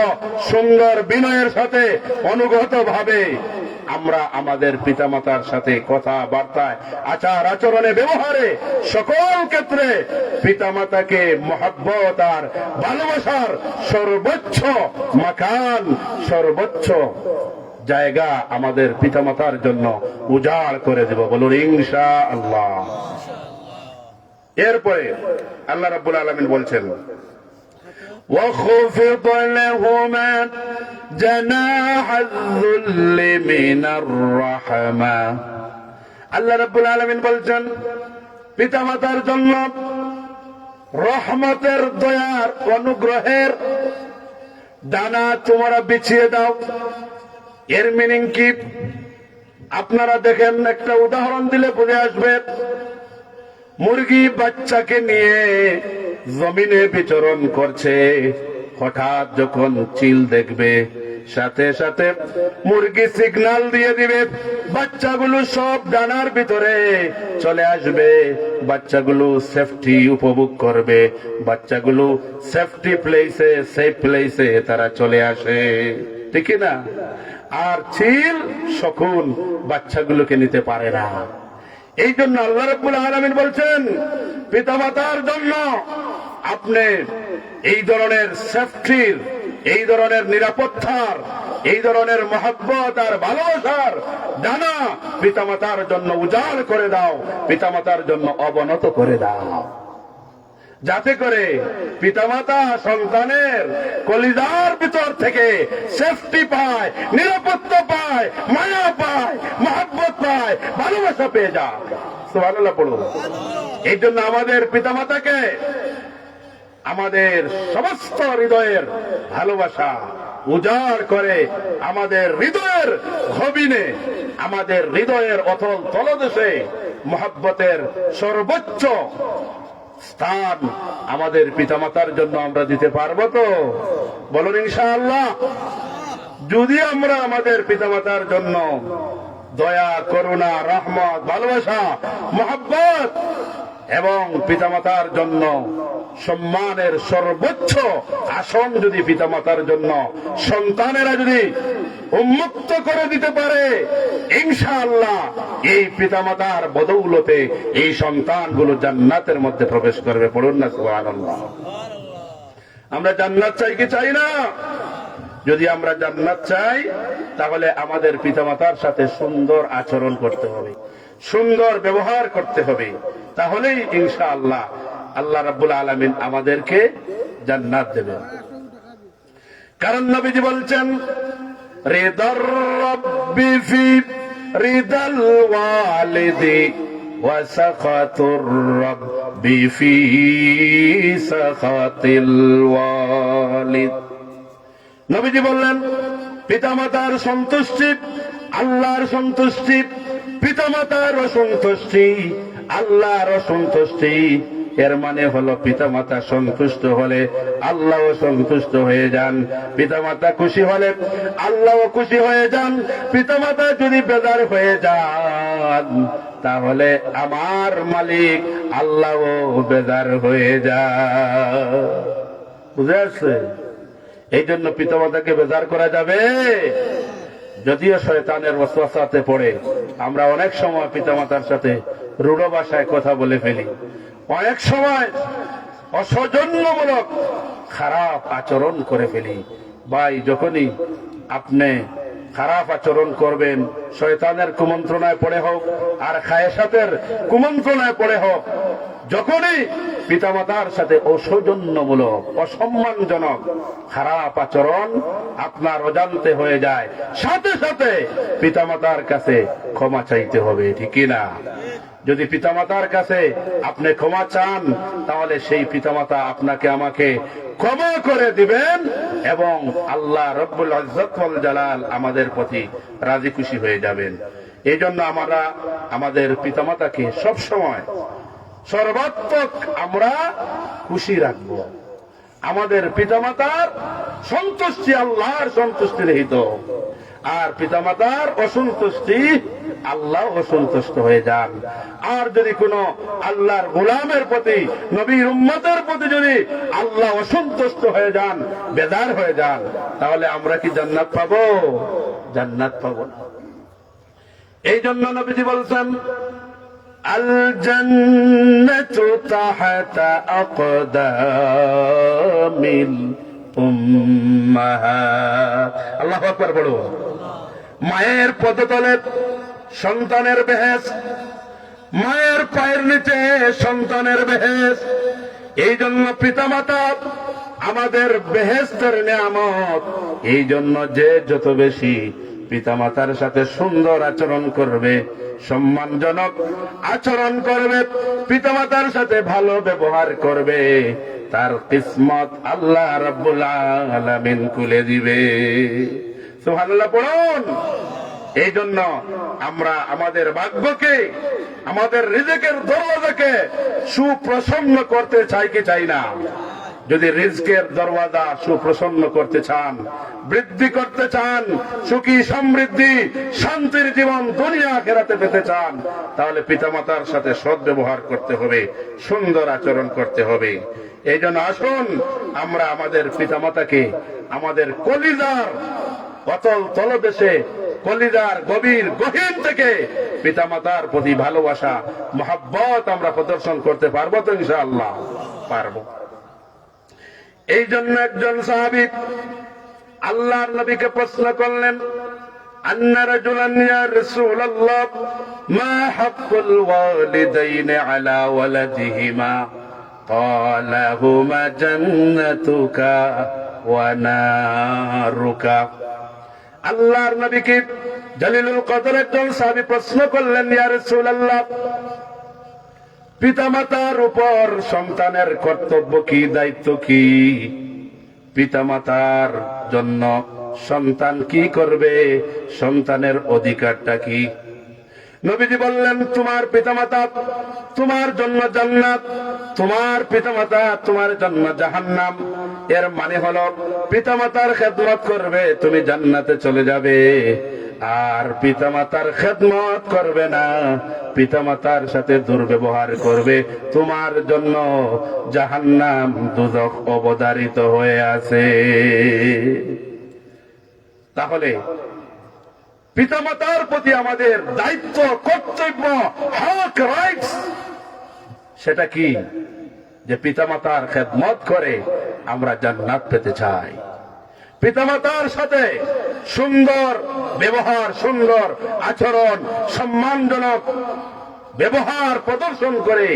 সুন্দর বিনয়ের সাথে অনুগত ভাবে আমরা আমাদের পিতামাতার সাথে কথাবার্তায়, আচার আচরণে, ব্যবহারে, সকল ক্ষেত্রে পিতামাতাকে মহব্বত আর ভালোবাসার সর্বোচ্চ মাকান, সর্বোচ্চ জায়গা আমাদের পিতামাতার জন্য উজাড় করে দেব। বলুন ইনশাআল্লাহ। এরপরে আল্লাহ রাব্বুল আলামিন বলছেন وَخْفِضْ لَهُمَا جَنَاحَ الذُّلِّ مِنَ الرَّحْمَةِ। আল্লাহ রাব্বুল আলামিন বলছেন পিতামাতার জন্য রহমতের, দয়ার, অনুগ্রহের ডানা তোমরা বিছিয়ে দাও। এর মিনিং কি? আপনারা দেখেন, একটা উদাহরণ দিলে বুঝে আসবে। মুরগি বাচ্চাকে নিয়ে জমিনে বিচরণ করছে, হঠাৎ যখন চিল দেখবে সাথে সাথে মুরগি সিগন্যাল দিয়ে দিবে, বাচ্চাগুলো সব ডানার ভিতরে চলে আসবে, বাচ্চাগুলো সেফটি উপভোগ করবে, বাচ্চাগুলো সেফটি প্লেসে, সেফ প্লেসে তারা চলে আসে, ঠিক না? আর চিল শকুন বাচ্চাগুলোকে নিতে পারে না। এই জন্য আল্লাহ রাব্বুল আলামিন বলছেন পিতামাতার জন্য আপনি এই ধরনের সেফটির, এই ধরনের নিরাপত্তার, এই ধরনের মহব্বত আর ভালোবাসার ডানা পিতামাতার জন্য উজাড় করে দাও, পিতামাতার জন্য অবনত করে দাও, যাতে করে পিতামাতা সন্তানের কলিজার ভিতর থেকে সেফটি পায়, নিরাপত্তা পায়, মায়া পায়, মহব্বত পায়, ভালোবাসা পেয়ে যায়। সুবহানাল্লাহ পড়ুন। এই জন্য আমাদের পিতামাতাকে আমাদের সমস্ত হৃদয়ের ভালোবাসা উজাড় করে আমাদের হৃদয়ের গভীরে, আমাদের হৃদয়ের অতল তলদেশে মহব্বতের সর্বোচ্চ স্থান আমাদের পিতামাতার জন্য আমরা দিতে পারবো তো? বলুন ইনশাআল্লাহ। যদি আমরা আমাদের পিতামাতার জন্য দয়া, করুণা, রহমত, ভালোবাসা, মহব্বত এবং পিতামাতার জন্য সম্মানের সর্বোচ্চ আসন যদি পিতামাতার জন্য সন্তানেরা যদি উন্মুক্ত করে দিতে পারে, ইনশাআল্লাহ এই পিতামাতার বদৌলতে এই সন্তানগুলো জান্নাতের মধ্যে প্রবেশ করবে। পড়ুন না সুবহানাল্লাহ। আমরা জান্নাত চাই কি চাই না? যদি আমরা জান্নাত চাই তাহলে আমাদের পিতামাতার সাথে সুন্দর আচরণ করতে হবে, সুন্দর ব্যবহার করতে হবে, তাহলেই ইনশাআল্লাহ আল্লাহ রাব্বুল আলামিন আমাদেরকে জান্নাত দেবেন। কারণ নবীজি বলছেন রিদার রাব্বি ফি রিদাল ওয়ালিদি ওয়া সাখাতুর রাব্বি ফি সাখাতিল ওয়ালিদ। নবীজি বললেন পিতামাতার সন্তুষ্টি আল্লাহর সন্তুষ্টি, পিতামাতার অসন্তুষ্টি আল্লাহর অসন্তুষ্টি। এর মানে হলো পিতামাতা সন্তুষ্ট হলে আল্লাহও সন্তুষ্ট হয়ে যান, পিতামাতা খুশি হলে আল্লাহও খুশি হয়ে যান। পিতামাতা যদি বেজার হয়ে যান তাহলে আমার মালিক আল্লাহও বেজার হয়ে যান। বুঝে আসছে? এই জন্য পিতামাতাকে বেজার করা যাবে? যদিও শয়তানের ওয়াসওয়াসাতে পড়ে আমরা অনেক সময় পিতামাতার সাথে রূঢ় ভাষায় কথা বলে ফেলি, অনেক সময় অসৌজন্যমূলক খারাপ আচরণ করে ফেলি। ভাই, যখনই আপনি খারাপ আচরণ করবেন, শয়তানের কুমন্ত্রণায় পড়ে হোক আর খায়েশাতের কুমন্ত্রণায় পড়ে হোক, যখনই পিতামাতার সাথে অসৌজন্যমূলক অসম্মানজনক খারাপ আচরণ আপনার অজান্তে হয়ে যায়, সাথে সাথে পিতামাতার কাছে ক্ষমা চাইতে হবে, ঠিক কিনা? যদি পিতামাতার কাছে আপনি ক্ষমা চান তাহলে সেই পিতামাতা আপনাকে আমাকে ক্ষমা করে দিবেন এবং আল্লাহ রব্বুল ইজ্জত ওয়াল জালাল আমাদের প্রতি রাজি খুশি হয়ে যাবেন। এই জন্য আমরা আমাদের পিতামাতাকে সবসময় সর্বাত্মক আমরা খুশি রাখব। আমাদের পিতামাতার সন্তুষ্টি আল্লাহর সন্তুষ্টি রহিত, আর পিতামাতার অসন্তুষ্টি আল্লাহ অসন্তুষ্ট হয়ে যান। আর যদি কোনো আল্লাহর গোলামের প্রতি, নবীর উম্মতের প্রতি যদি আল্লাহ অসন্তুষ্ট হয়ে যান, বেজার হয়ে যান, তাহলে আমরা কি জান্নাত পাবো? জান্নাত পাবো না। এই জন্য নবীজি বলছেন আল জান্নাতু তাহতা আকদামিল উম্মাহাত। আল্লাহু আকবার বলো। মায়ের পদতলে সন্তানের বেহেশত, মায়ের পায়ের নিচে সন্তানের বেহেশত। এই জন্য পিতামাতা আমাদের বেহেশতের নিয়ামত। এই জন্য যে যত বেশি পিতামাতার সাথে সুন্দর আচরণ করবে, সম্মানজনক আচরণ করবে, পিতামাতার সাথে ভালো ব্যবহার করবে, তার কিসমত আল্লাহ রাব্বুল আলামিন খুলে দিবে। সুবহানাল্লাহ পড়ুন। এই জন্য আমরা আমাদের ভাগ্যকে, আমাদের রিজিকের দরওয়াজাকে সুপ্রসন্ন করতে চাই কি চাই না? যদি রিজকের দরওয়াজা সুপ্রসন্ন করতে চান, বৃদ্ধি করতে চান, সুখী সমৃদ্ধি শান্তির জীবন দুনিয়া আখিরাতে পেতে চান, তাহলে পিতামাতার সাথে সদ্ব্যবহার করতে হবে, সুন্দর আচরণ করতে হবে। এই জন্য আসুন আমরা আমাদের পিতামাতাকে আমাদের কলিজার অতল তলদেশে, কলিজার গভীর গহীন থেকে পিতামাতার প্রতি ভালোবাসা, মহব্বত আমরা প্রদর্শন করতে পারবো তো? ইনশাআল্লাহ পারবো। এই জন্য একজন সাহাবী আল্লাহর নবীকে প্রশ্ন করলেন, আন্না রাজুলান ইয়া রাসূলুল্লাহ মা হাক্কুল ওয়ালিদাইনি আলা ওয়ালাদিহিমা ক্বালা হুমা জান্নাতুকা ওয়া নারুকা। আল্লাহর নবীকে জলিলুল কদর একজন সাহাবী প্রশ্ন করলেন, ইয়া রাসূলুল্লাহ, পিতামাতার উপর সন্তানের কর্তব্য কি, দায়িত্ব কি? পিতামাতার জন্য সন্তান কি করবে, সন্তানের অধিকারটা কি? নবীজি বললেন, তোমার পিতামাতা তোমার জন্য জান্নাত, তোমার পিতামাতা তোমার জন্য জাহান্নাম। এর মানে হলো পিতামাতার খেদমত করবে, তুমি জান্নাতে চলে যাবে। আর পিতামাতার খেদমত করবে না, পিতামাতার সাথে দুর্ব্যবহার করবে, তোমার জন্য জাহান্নাম, দুজখ অবধারিত হয়ে আছে। তাহলে পিতামাতার প্রতি আমাদের দায়িত্ব, কর্তব্য, হক, রাইটস, সেটা কি? যে পিতামাতার খেদমত করে আমরা জান্নাত পেতে চাই। পিতামাতার সাথে সুন্দর ব্যবহার, সুন্দর আচরণ, সম্মানজনক ব্যবহার প্রদর্শন করে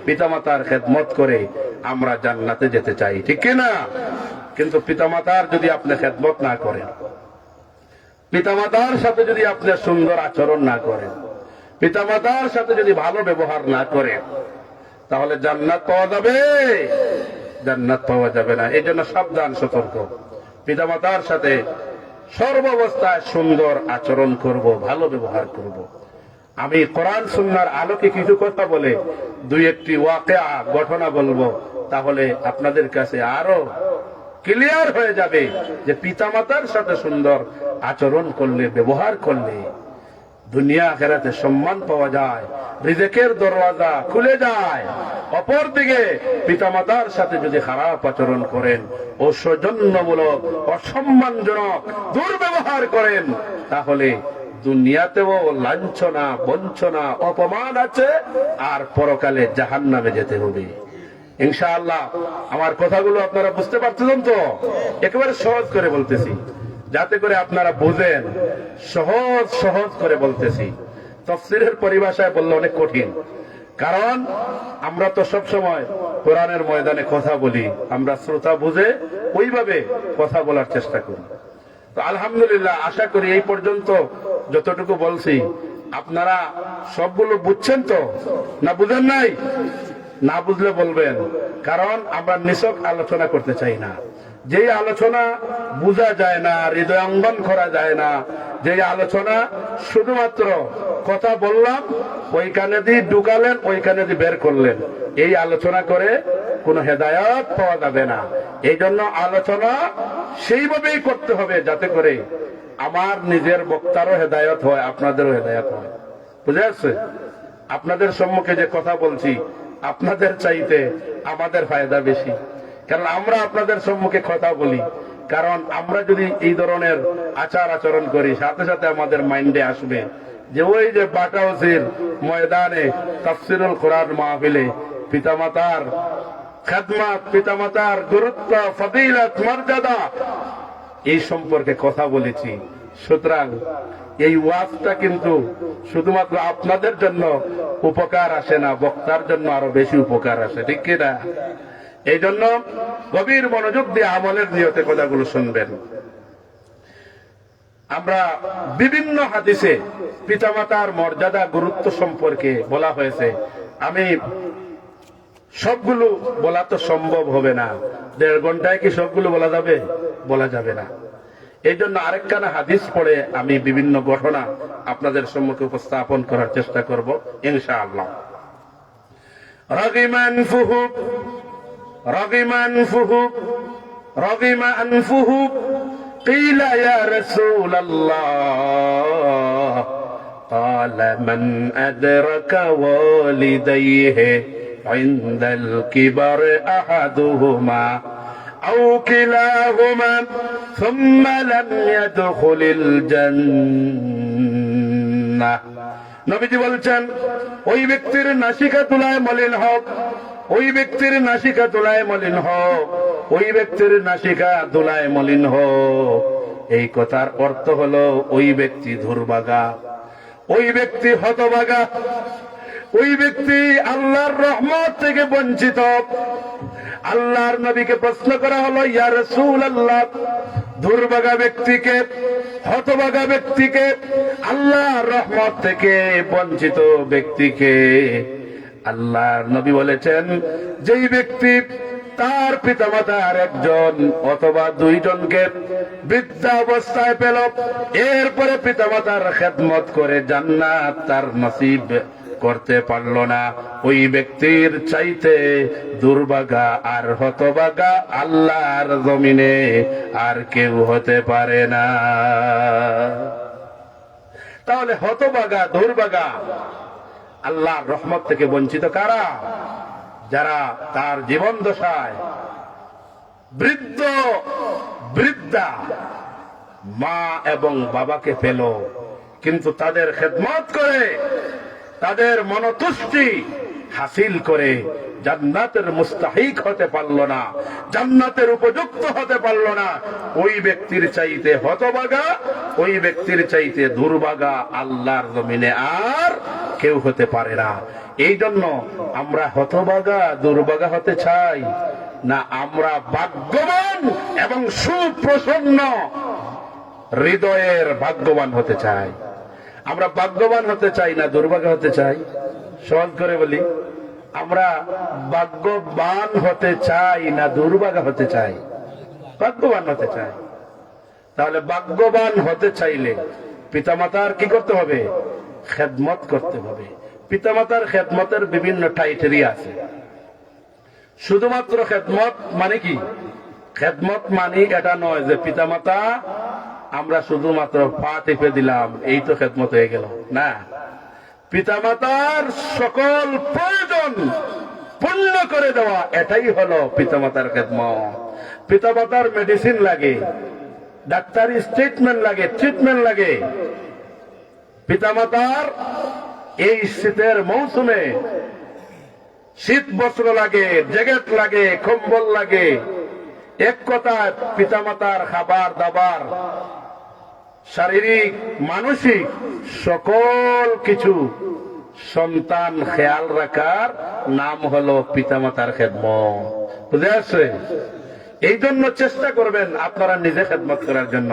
পিতামাতার খেদমত করে আমরা জান্নাতে যেতে চাই, ঠিক কিনা? কিন্তু পিতামাতার যদি আপনি খেদমত না করেন, পিতামাতার সাথে যদি আপনি সুন্দর আচরণ না করেন, পিতামাতার সাথে যদি ভালো ব্যবহার না করেন, তাহলে জান্নাত পাওয়া যাবে? জান্নাত পাওয়া যাবে না। এই জন্য সাবধান, সতর্ক। পিতামাতার সাথে সর্বাবস্থায় সুন্দর আচরণ করব, ভালো ব্যবহার করব। আমি কোরআন সুন্নাহর আলোকে কিছু কথা বলে দুই একটি ওয়াকিয়া ঘটনা বলবো, তাহলে আপনাদের কাছে আরো ক্লিয়ার হয়ে যাবে যে পিতামাতার সাথে সুন্দর আচরণ করলে, ব্যবহার করলে দুনিয়া আখিরাতে সম্মান পাওয়া যায়, রিজেকের দরওয়াজা খুলে যায়। অপরদিকে পিতামাতার সাথে যদি খারাপ আচরণ করেন, অসৌজন্যমূলক, অসম্মানজনক দুর্ব্যবহার করেন, তাহলে দুনিয়াতেও লাঞ্ছনা, বঞ্চনা, অপমান আছে, আর পরকালে জাহান্নামে যেতে হবে। ইনশাআল্লাহ আমার কথাগুলো আপনারা বুঝতে পারছেন তো? একেবারে সহজ করে বলতেছি, যাতে করে আপনারা বুঝেন। সহজ সহজ করে বলতেছি। তাফসীরের পরিভাষায় বললে অনেক কঠিন, কারণ আমরা তো সব সময় কোরআনের ময়দানে কথা বলি, আমরা শ্রোতা বুঝে ওইভাবে কথা বলার চেষ্টা করি। তো আলহামদুলিল্লাহ, আশা করি এই পর্যন্ত যতটুকু বলছি আপনারা সবগুলো বুঝছেন তো, না বুঝেন নাই? না বুঝলে বলবেন, কারণ আমরা নিছক আলোচনা করতে চাই না। যেই আলোচনা বোঝা যায় না, হৃদয়ঙ্গন করা যায় না, যেই আলোচনা শুধুমাত্র কথা বললাম, ওইখানে দিয়ে ঢুকালেন, ওইখানে দিয়ে বের করলেন, এই আলোচনা করে কোনো হেদায়েত পাওয়া যাবে না। এই জন্য আলোচনা সেইভাবেই করতে হবে যাতে করে আমার নিজের বক্তারও হেদায়েত হয়, আপনাদেরও হেদায়েত হয়। বুঝে আসছে? আপনাদের সম্মুখে যে কথা বলছি, আপনাদের চাইতে আমাদের ফায়দা বেশি, কারণ আমরা আপনাদের সম্মুখে কথা বলি। কারণ আমরা যদি এই ধরনের আচার আচরণ করি, সাথে সাথে আমাদের মাইন্ডে আসবে যে ওই যে বাটা হাউসের ময়দানে তাফসীরুল কোরআন মাহফিলে পিতামাতার খেদমত, পিতামাতার গুরুত্ব, ফজিলত, মর্যাদা, এই সম্পর্কে কথা বলেছি। সুতরাং এই ওয়াজটা কিন্তু শুধুমাত্র আপনাদের জন্য উপকার আসে না, বক্তার জন্য আরো বেশি উপকার আসে, ঠিক কিনা? এই জন্য গভীর মনোযোগ দিয়ে আমলের নিয়তে কথাগুলো শুনবেন। আমরা বিভিন্ন হাদিসে পিতামাতার মর্যাদা, গুরুত্ব সম্পর্কে বলা হয়েছে। আমি সবগুলো বলা তো সম্ভব হবে না, 1.5 ঘন্টায় কি সবগুলো বলা যাবে? বলা যাবে না। এই জন্য আরেকখানা হাদিস পড়ে আমি বিভিন্ন ঘটনা আপনাদের সম্মুখে উপস্থাপন করার চেষ্টা করব ইনশাআল্লাহ। রাগিমান ফুহু রাগিমান ফুহু রাগিমা আনফুহু কিলা ইয়া রাসূলুল্লাহ ক্বালা মান আদরাকা ওয়ালিদাইহি ইনদাল কিবার আহাদুহুমা أو كلاهما ثم لم يدخل الجنة। নবীজি বলছেন, ওই ব্যক্তির নাসিকা তুলায় মলিন হোক, ওই ব্যক্তির নাসিকা তুলায় মলিন হোক, ওই ব্যক্তির নাসিকা তুলায় মলিন হোক। এই কথার অর্থ হলো ওই ব্যক্তি দুর্ভাগা, ওই ব্যক্তি হতভাগা, ওই ব্যক্তি আল্লাহর রহমত থেকে বঞ্চিত। আল্লাহর নবীকে প্রশ্ন করা হলো, ইয়া রাসূলুল্লাহ, দুর্ভাগা ব্যক্তিকে, হতভাগা ব্যক্তিকে, আল্লাহর রহমত থেকে বঞ্চিত ব্যক্তিকে আল্লাহর নবী বলেছেন, যেই ব্যক্তি তার পিতামাতার একজন অথবা দুইজনকে বৃদ্ধাবস্থায় পেল, এরপরে পিতামাতার খেদমত করে জান্নাত তার নসিব করতে পারল না, ওই ব্যক্তির চাইতে দুর্ভাগা আর হতভাগা আল্লাহর জমিনে আর কেউ হতে পারে না। তাহলে হতভাগা, দুর্ভাগা, আল্লাহর রহমত থেকে বঞ্চিত কারা? যারা তার জীবন দশায় বৃদ্ধ বৃদ্ধা মা এবং বাবাকে পেল, কিন্তু তাদের খেদমত করে, তাদের মনতুষ্টি হাসিল করে জান্নাতের মুস্তাহিক হতে পারল না, জান্নাতের উপযুক্ত হতে পারল না, ওই ব্যক্তির চাইতে হতভাগা, ওই ব্যক্তির চাইতে দুর্ভাগা আল্লাহর জমিনে আর কেউ হতে পারে না। এই জন্য আমরা হতভাগা, দুর্ভাগা হতে চাই না, আমরা ভাগ্যবান এবং সুপ্রসন্ন হৃদয়ের ভাগ্যবান হতে চাই। আমরা ভাগ্যবান হতে চাই না দুর্ভাগা হতে চাই। সহজ করে বলি, আমরা ভাগ্যবান হতে চাই না দুর্ভাগা হতে চাই? ভাগ্যবান হতে চাই। তাহলে ভাগ্যবান হতে চাইলে পিতামাতার কি করতে হবে? খেদমত করতে হবে। পিতামাতার খেদমতের বিভিন্ন টাইটেরিয়া আছে। শুধুমাত্র খেদমত মানে কি? খেদমত মানে এটা নয় যে পিতামাতা আমরা শুধুমাত্র পা টিপে দিলাম এই তো খেদমত হয়ে গেল, না। পিতামাতার সকল প্রয়োজন পূর্ণ করে দেওয়া, এটাই হলো পিতামাতার খেদমত। পিতামাতার মেডিসিন লাগে, ডাক্তারি ট্রিটমেন্ট লাগে, ট্রিটমেন্ট লাগে। পিতামাতার এই শীতের মৌসুমে শীত বস্ত্র লাগে, জ্যাকেট লাগে, কম্বল লাগে। এক কথায় পিতামাতার খাবার দাবার, শারীরিক মানসিক সকল কিছু সন্তান খেয়াল রাখার নাম হলো পিতামাতার খেদমত। বুঝে আসছে? এই জন্য চেষ্টা করবেন আপনারা নিজে খেদমত করার জন্য।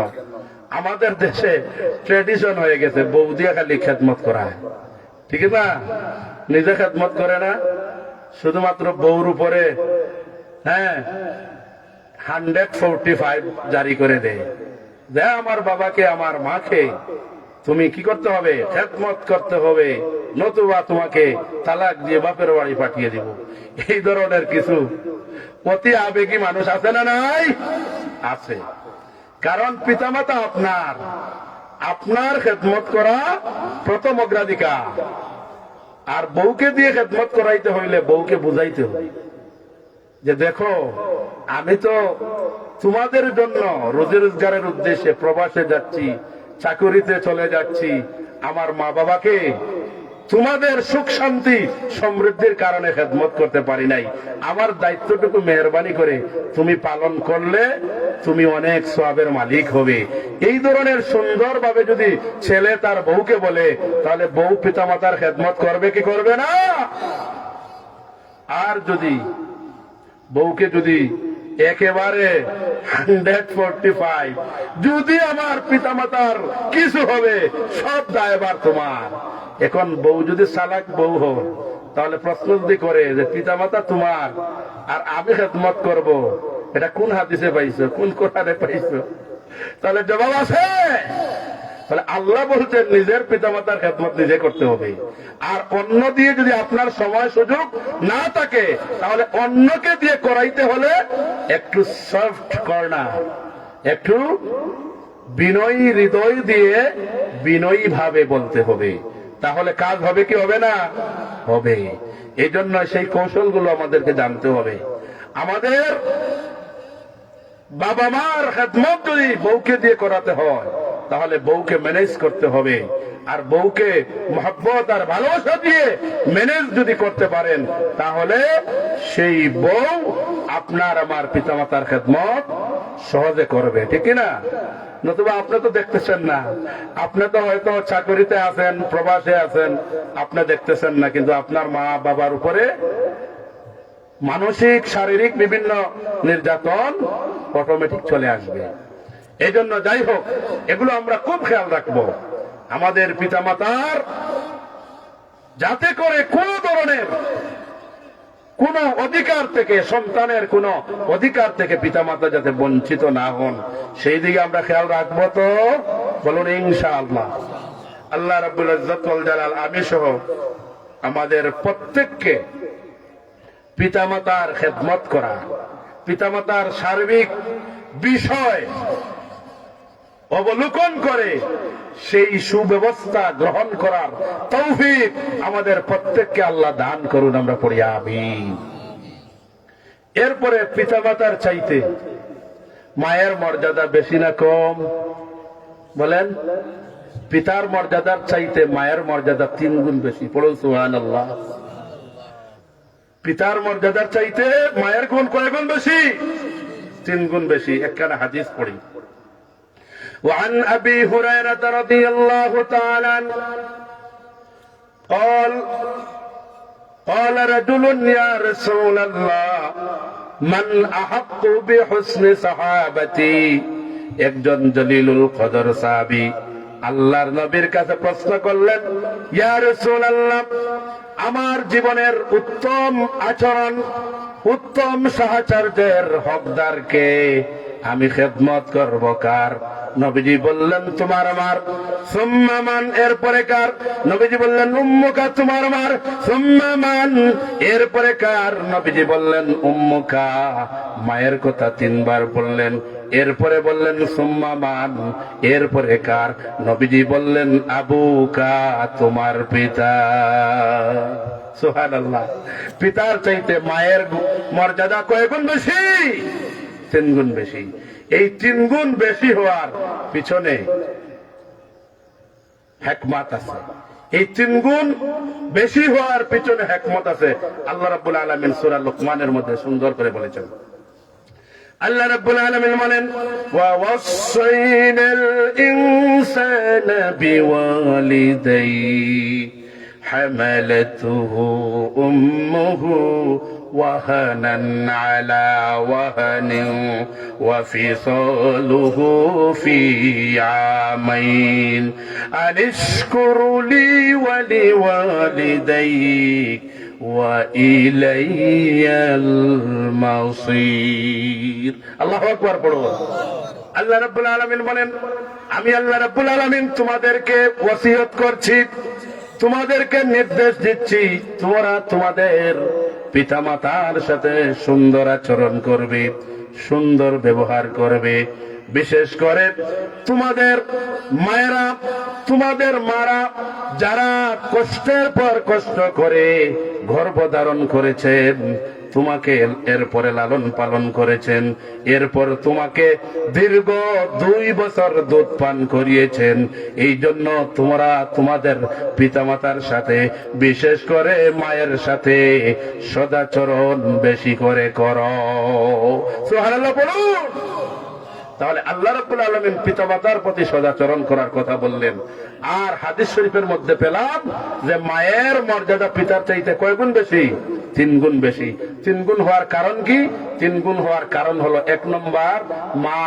আমাদের দেশে ট্রেডিশন হয়ে গেছে বউ দিয়ে খালি খেদমত করা, ঠিক না? নিজে খেদমত করে না, শুধুমাত্র বউর উপরে 145 জারি করে দেয় যে আমার বাবাকে আমার মাকে তুমি কি করতে হবে? খেদমত করতে হবে, নতুবা তোমাকে তালাক দিয়ে বাপের বাড়ি পাঠিয়ে দিব। এই ধরনের কিছু অতি আবেগী মানুষ আছে না নাই? আছে। কারণ পিতামাতা আপনার, আপনার খেদমত করা প্রথম অগ্রাধিকার। আর বউকে দিয়ে খেদমত করাইতে হইলে বউকে বুঝাইতে হবে যে দেখো আমি তো তোমাদের জন্য রোজি রোজগারের উদ্দেশ্যে প্রবাসে যাচ্ছি, চাকুরিতে চলে যাচ্ছি। আমার মা বাবাকে তোমাদের সুখ শান্তি সমৃদ্ধির কারণে খেদমত করতে পারি নাই। আমার দায়িত্বটুকু মেহরবানি করে তুমি পালন করলে তুমি অনেক সওয়াবের মালিক হবে। এই ধরনের সুন্দরভাবে যদি ছেলে তার বউকে বলে, তাহলে বউ পিতামাতার খেদমত করবে কি করবে না? আর যদি বউকে যদি একেবারে 145 যদি আমার পিতামাতার কিছু হবে সব দায়ভার তোমার। এখন বউ যদি চালাক বউ হয়, তাহলে প্রশ্ন যদি করে যে পিতামাতা তোমার আর আমি খেদমত করব, এটা কোন হাদিসে পাইছো, কোন কোরআনে পাইছো? তাহলে জবাব আছে। তাহলে আল্লাহ বলছেন নিজের পিতামাতার খেদমত নিজে করতে হবে। আর অন্য দিয়ে যদি আপনার সময় সুযোগ না থাকে, তাহলে অন্যকে দিয়ে করাইতে হলে একটু সফট কর্নার, একটু বিনয়ী হৃদয় দিয়ে বিনয়ী ভাবে বলতে হবে। তাহলে কাজ হবে কি হবে না? হবে। এই জন্য সেই কৌশলগুলো আমাদেরকে জানতে হবে। আমাদের বাবা মার খেদমত যদি বউকে দিয়ে করাতে হয়, তাহলে বউকে ম্যানেজ করতে হবে। আর বউকে মহব্বত আর ভালোবাসা দিয়ে ম্যানেজ যদি করতে পারেন, তাহলে সেই বউ আপনার আমার পিতামাতার খেদমত সহজে করবে, ঠিক না? নতুবা আপনি তো দেখতেছেন না, আপনি তো হয়তো চাকরিতে আছেন, প্রবাসে আছেন, আপনি দেখতেছেন না, কিন্তু আপনার মা বাবার উপরে মানসিক শারীরিক বিভিন্ন নির্যাতন অটোমেটিক চলে আসবে। এই জন্য যাই হোক, এগুলো আমরা খুব খেয়াল রাখবো। আমাদের পিতামাতার যাতে করে কোন ধরনের কোন অধিকার থেকে, সন্তানের কোন অধিকার থেকে পিতামাতা যাতে বঞ্চিত না হন, সেই দিকে আমরা খেয়াল রাখবো। তো বলুন ইনশাআল্লাহ। আল্লাহ রাব্বুল ইজ্জত ওয়াল জালাল আমি সহ আমাদের প্রত্যেককে পিতামাতার খেদমত করা, পিতামাতার সার্বিক বিষয় অবলোকন করে সেই সুব্যবস্থা গ্রহণ করার তৌফিক আমাদের প্রত্যেককে আল্লাহ দান করুন। আমরা পড়ি আমিন। এরপরে পিতামাতার চাইতে মায়ের মর্যাদা বেশি না কম? বলেন। পিতার মর্যাদার চাইতে মায়ের মর্যাদা 3 গুণ বেশি। পড়ুন সুবহানাল্লাহ। পিতার মর্যাদার চাইতে মায়ের গুণ কয় গুণ বেশি? 3 গুণ বেশি। একখানা হাদিস পড়ি। وعن أبي هريرة رضي الله تعالى عنه قال رجل يا رسول الله من أحق بحسن صحابتي। একজন জলিলুল কদর সাহাবী আল্লাহর নবীর কাছে প্রশ্ন করলেন, ইয়া রাসূলুল্লাহ, আমার জীবনের উত্তম আচরণ, উত্তম সাহচর্যের হকদার কে? আমি খেদমত করব কার? নবীজি বললেন তোমার আমার। সুম্মা মান, এরপরে কার? নবীজি বললেন উম্মুকা, তোমার আমার। সুম্মা মান, এরপরে কার? নবীজি বললেন উম্মুকা, মায়ের কথা 3 বার বললেন। এরপরে বললেন সুম্মা মান, এরপরে কার? নবীজি বললেন আবুকা, তোমার পিতা। সুবহানাল্লাহ। পিতার চাইতে মায়ের মর্যাদা কয় গুণ বেশি? 3 গুণ বেশি। এই 3 গুণ বেশি হওয়ার পিছনে হিকমত আছে। এই 3 গুণ বেশি হওয়ার পিছনে হিকমত আছে। আল্লাহ রাব্বুল আলামিন সূরা লুকমানের মধ্যে সুন্দর করে বলেছেন। আল্লাহ রাব্বুল আলামিন বলেন, ওয়া ওয়াসাইনাল ইনসানা বিওয়ালিদাইহি حملته أمه وهنا على وهن وفصاله في عامين أن اشكر لي ولوالديك وإلي المصير। الله أكبر পড়ো। আল্লাহ রাব্বুল আলামিন বলেন, আমি আল্লাহ রাব্বুল আলামিন তোমাদেরকে ওসিয়ত করছি, তোমাদেরকে নির্দেশ দিচ্ছি, তোমরা তোমাদের পিতামাতার সাথে সুন্দর আচরণ করবে, সুন্দর ব্যবহার করবে। বিশেষ করে তোমাদের মায়েরা, তোমাদের মারা যারা কষ্টের পর কষ্ট করে গর্ভধারণ করেছেন, তোমাকে এরপরে লালন পালন করেছেন, এরপর তোমাকে দীর্ঘ 2 বছর দুধ পান করিয়েছেন, এই জন্য তোমরা তোমাদের পিতামাতার সাথে, বিশেষ করে মায়ের সাথে সদাচরণ বেশি করে করো। সুবহানাল্লাহ বলুন। তাহলে আল্লাহ রাব্বুল আলামিন পিতামাতার প্রতি সদাচরণ করার কথা বললেন। আর হাদিস শরীফের মধ্যে পেলাম যে মায়ের মর্যাদা পিতার চাইতে কয় গুণ বেশি? 3 গুণ বেশি। 3 গুণ হওয়ার কারণ কি? 3 গুণ হওয়ার কারণ হলো, 1 নম্বর, মা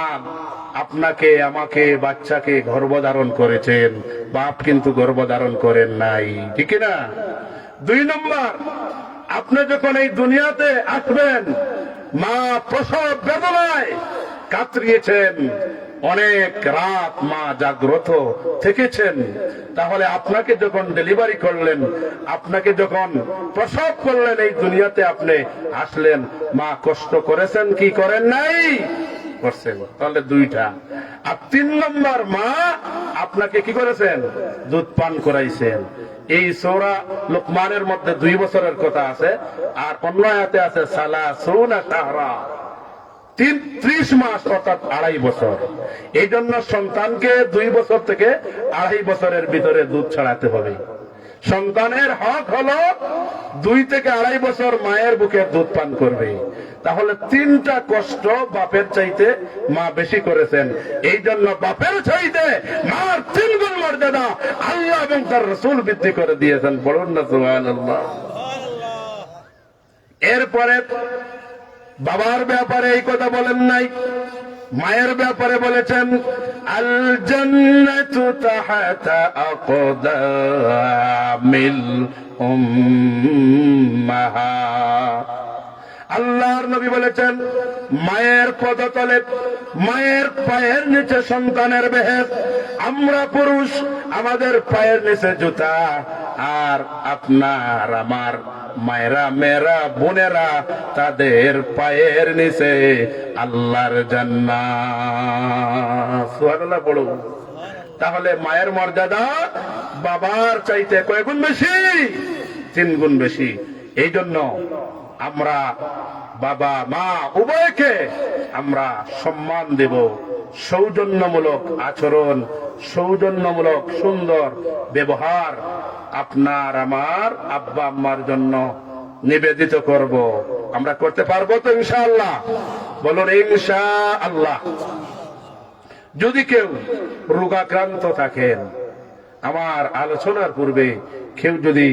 আপনাকে, আমাকে, বাচ্চাকে গর্ভধারণ করেছেন, বাপ কিন্তু গর্ভধারণ করেন নাই, ঠিক না? 2 নম্বর, আপনি যখন এই দুনিয়াতে আসবেন, মা প্রসব বেদনায় কাতরিয়েছেন, অনেক রাত মা জাগ্রত থেকেছেন। তাহলে আপনাকে যখন ডেলিভারি করলেন, আপনাকে যখন প্রসব করলেন, এই দুনিয়াতে আপনি আসলেন, মা কষ্ট করেছেন কি করেন নাই? করছেন। তাহলে 2টা। আর 3 নম্বর, মা আপনাকে কি করেছেন? দুধ পান করাইছেন। এই সূরা লুকমানের মধ্যে 2 বছরের কথা আছে, আর অন্য আয়াতে আছে সালাসুনা শাহরা, 30 মাস, অর্থাৎ 2.5 বছর। এই জন্য সন্তানকে 2 বছর থেকে 2.5 বছরের ভিতরে দুধ ছড়াতে হবে। সন্তানের হক হলো 2 থেকে 2.5 বছর মায়ের বুকে দুধ পান করবে। তাহলে 3টা কষ্ট বাপের চাইতে মা বেশি করেছেন। এই জন্য বাপের চাইতে মার 3 গুণ মর্যাদা আল্লাহ এবং তার রাসূল বৃদ্ধি করে দিয়েছেন। বলুন না সুবহানাল্লাহ। এরপরে বাবার ব্যাপারে এই কথা বলেন নাই, মায়ের ব্যাপারে বলেছেন, আল জান্নাতু তাহতা আকদামিল উম্মাহাত। আল্লাহর নবী বলেছেন, মায়ের পদতলে, মায়ের পায়ের নিচে সন্তানের বেহেশত। আমরা পুরুষ, আমাদের পায়ের নিচে জুতা, আর আপনার আমার মায়েরা, মেয়েরা, বোনেরা, তাদের পায়ের নিচে আল্লাহর জান্নাত। সুবহানাল্লাহ বলুন। তাহলে মায়ের মর্যাদা বাবার চাইতে কয় গুণ বেশি? 3 গুণ বেশি। এই জন্য আমরা বাবা মা উভয়কে আমরা সম্মান দেব, সৌজন্যমূলক আচরণ, সৌজন্যমূলক সুন্দর ব্যবহার আপনার আমার আব্বা আম্মার জন্য নিবেদিত করব। আমরা করতে পারবো তো ইনশাআল্লাহ? বলুন ইনশাআল্লাহ। যদি কেউ রোগাক্রান্ত থাকেন, আমার আলোচনার পূর্বে কেউ যদি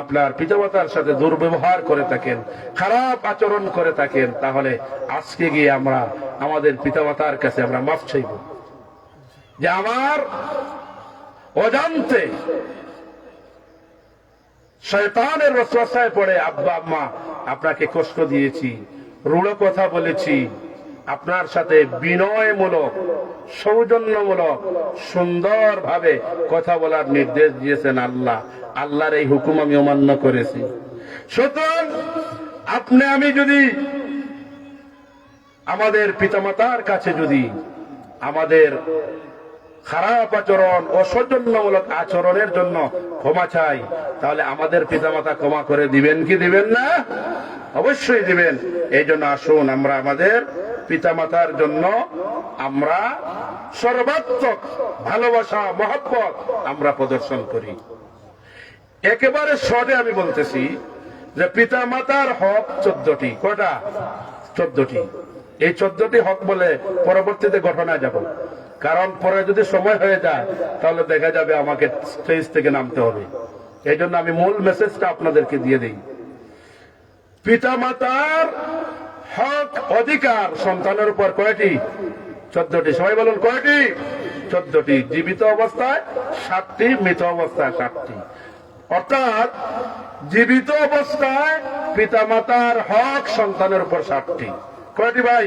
আপনার পিতামাতার সাথে দুর্ব্যবহার করে থাকেন, খারাপ আচরণ করে থাকেন, তাহলে আজকে গিয়ে আমরা আমাদের পিতামাতার কাছে আমরা মাফ চাইব যে আমার অজান্তে শয়তানের ওয়াসওয়াসায় পড়ে আব্বা আম্মা আপনাকে কষ্ট দিয়েছি, রূঢ় কথা বলেছি, আপনার সাথে বিনয়মূলক, সৌজন্যমূলক, সুন্দরভাবে কথা বলার নির্দেশ দিয়েছেন আল্লাহ। আল্লাহর এই হুকুম আমি অমান্য করেছি। সুতরাং আপনি আমি যদি আমাদের পিতামাতার কাছে যদি আমাদের খারাপ আচরণ, অসৌজন্যমূলক আচরণের জন্য ক্ষমা চাই, তাহলে আমাদের পিতামাতা ক্ষমা করে দিবেন কি দিবেন না? অবশ্যই দিবেন। এই জন্য আসুন আমরা আমাদের পিতামাতার জন্য আমরা সর্বাত্মক ভালোবাসা, মহব্বত আমরা প্রদর্শন করি। একেবারে শর্টে আমি বলতেছি যে পিতামাতার হক 14টি। কয়টা? 14টি। এই 14টি হক বলে পরবর্তীতে ঘটনায় যাব, কারণ পরে যদি সময় হয়ে যায় তাহলে দেখা যাবে আমাকে স্টেজ থেকে নামতে হবে। এই জন্য আমি মূল মেসেজটা আপনাদেরকে দিয়ে দিই। পিতামাতার হক, অধিকার সন্তানের উপর কয়টি? 14টি। সবাই বলুন কয়টি? 14টি। জীবিত অবস্থায় 7টি, মৃত অবস্থায় 7টি। অর্থাৎ জীবিত অবস্থায় পিতামাতার হক সন্তানের উপর 7টি। কয়টি ভাই?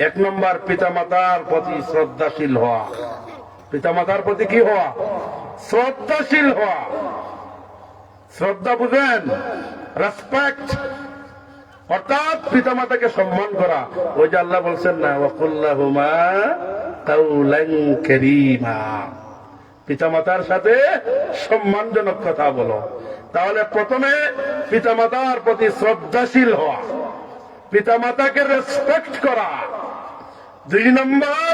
1 নম্বর, পিতামাতার প্রতি শ্রদ্ধাশীল হওয়া। পিতামাতার প্রতি কি হওয়া? শ্রদ্ধাশীল হওয়া। শ্রদ্ধা বুঝেন? রেসপেক্ট, অর্থাৎ পিতামাতাকে সম্মান করা। ওই যে আল্লাহ বলছেন না, ওয়াকুল্লাহুমা কাউলান কারীমা, পিতামাতার সাথে সম্মানজনক কথা বলো। তাহলে প্রথমে পিতামাতার প্রতি শ্রদ্ধাশীল হওয়া, পিতামাতাকে রেসপেক্ট করা। 2 নম্বর,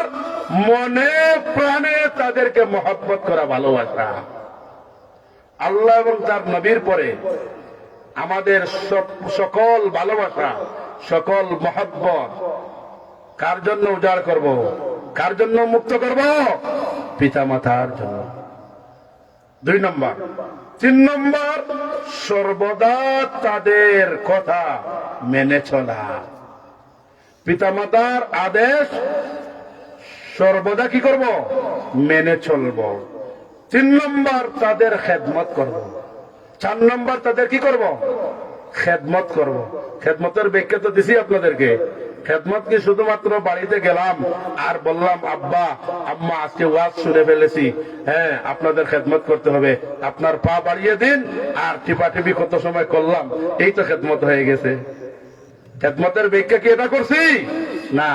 মনে প্রাণে তাদেরকে মহব্বত করা, ভালোবাসা। আল্লাহ এবং তার নবীর পরে আমাদের সকল ভালোবাসা, সকল মহব্বত কার জন্য উজাড় করব? কার জন্য মুক্ত করব? পিতামাতার জন্য। 2 নম্বর। 3 নম্বর, সর্বদা তাদের কথা মেনে চলা। পিতামাতার আদেশ সর্বদা কি করব? মেনে চলব। 3 নম্বর, তাদের খেদমত করব। 4 নম্বর, তাদের কি করব? খেদমত করব। খেদমতের ব্যাখ্যা তো দিছি আপনাদেরকে। খেদমত কি শুধুমাত্র বাড়িতে গেলাম আর বললাম আব্বা আম্মা আজকে ওয়াজ শুনে ফেলেছি, হ্যাঁ আপনাদের খেদমত করতে হবে, আপনার পা বাড়িয়ে দিন আর টিপাটিপি কত সময় করলাম, এই তো খেদমত হয়ে গেছে? খেদমতের ব্যাখ্যা কি এটা করছি? না।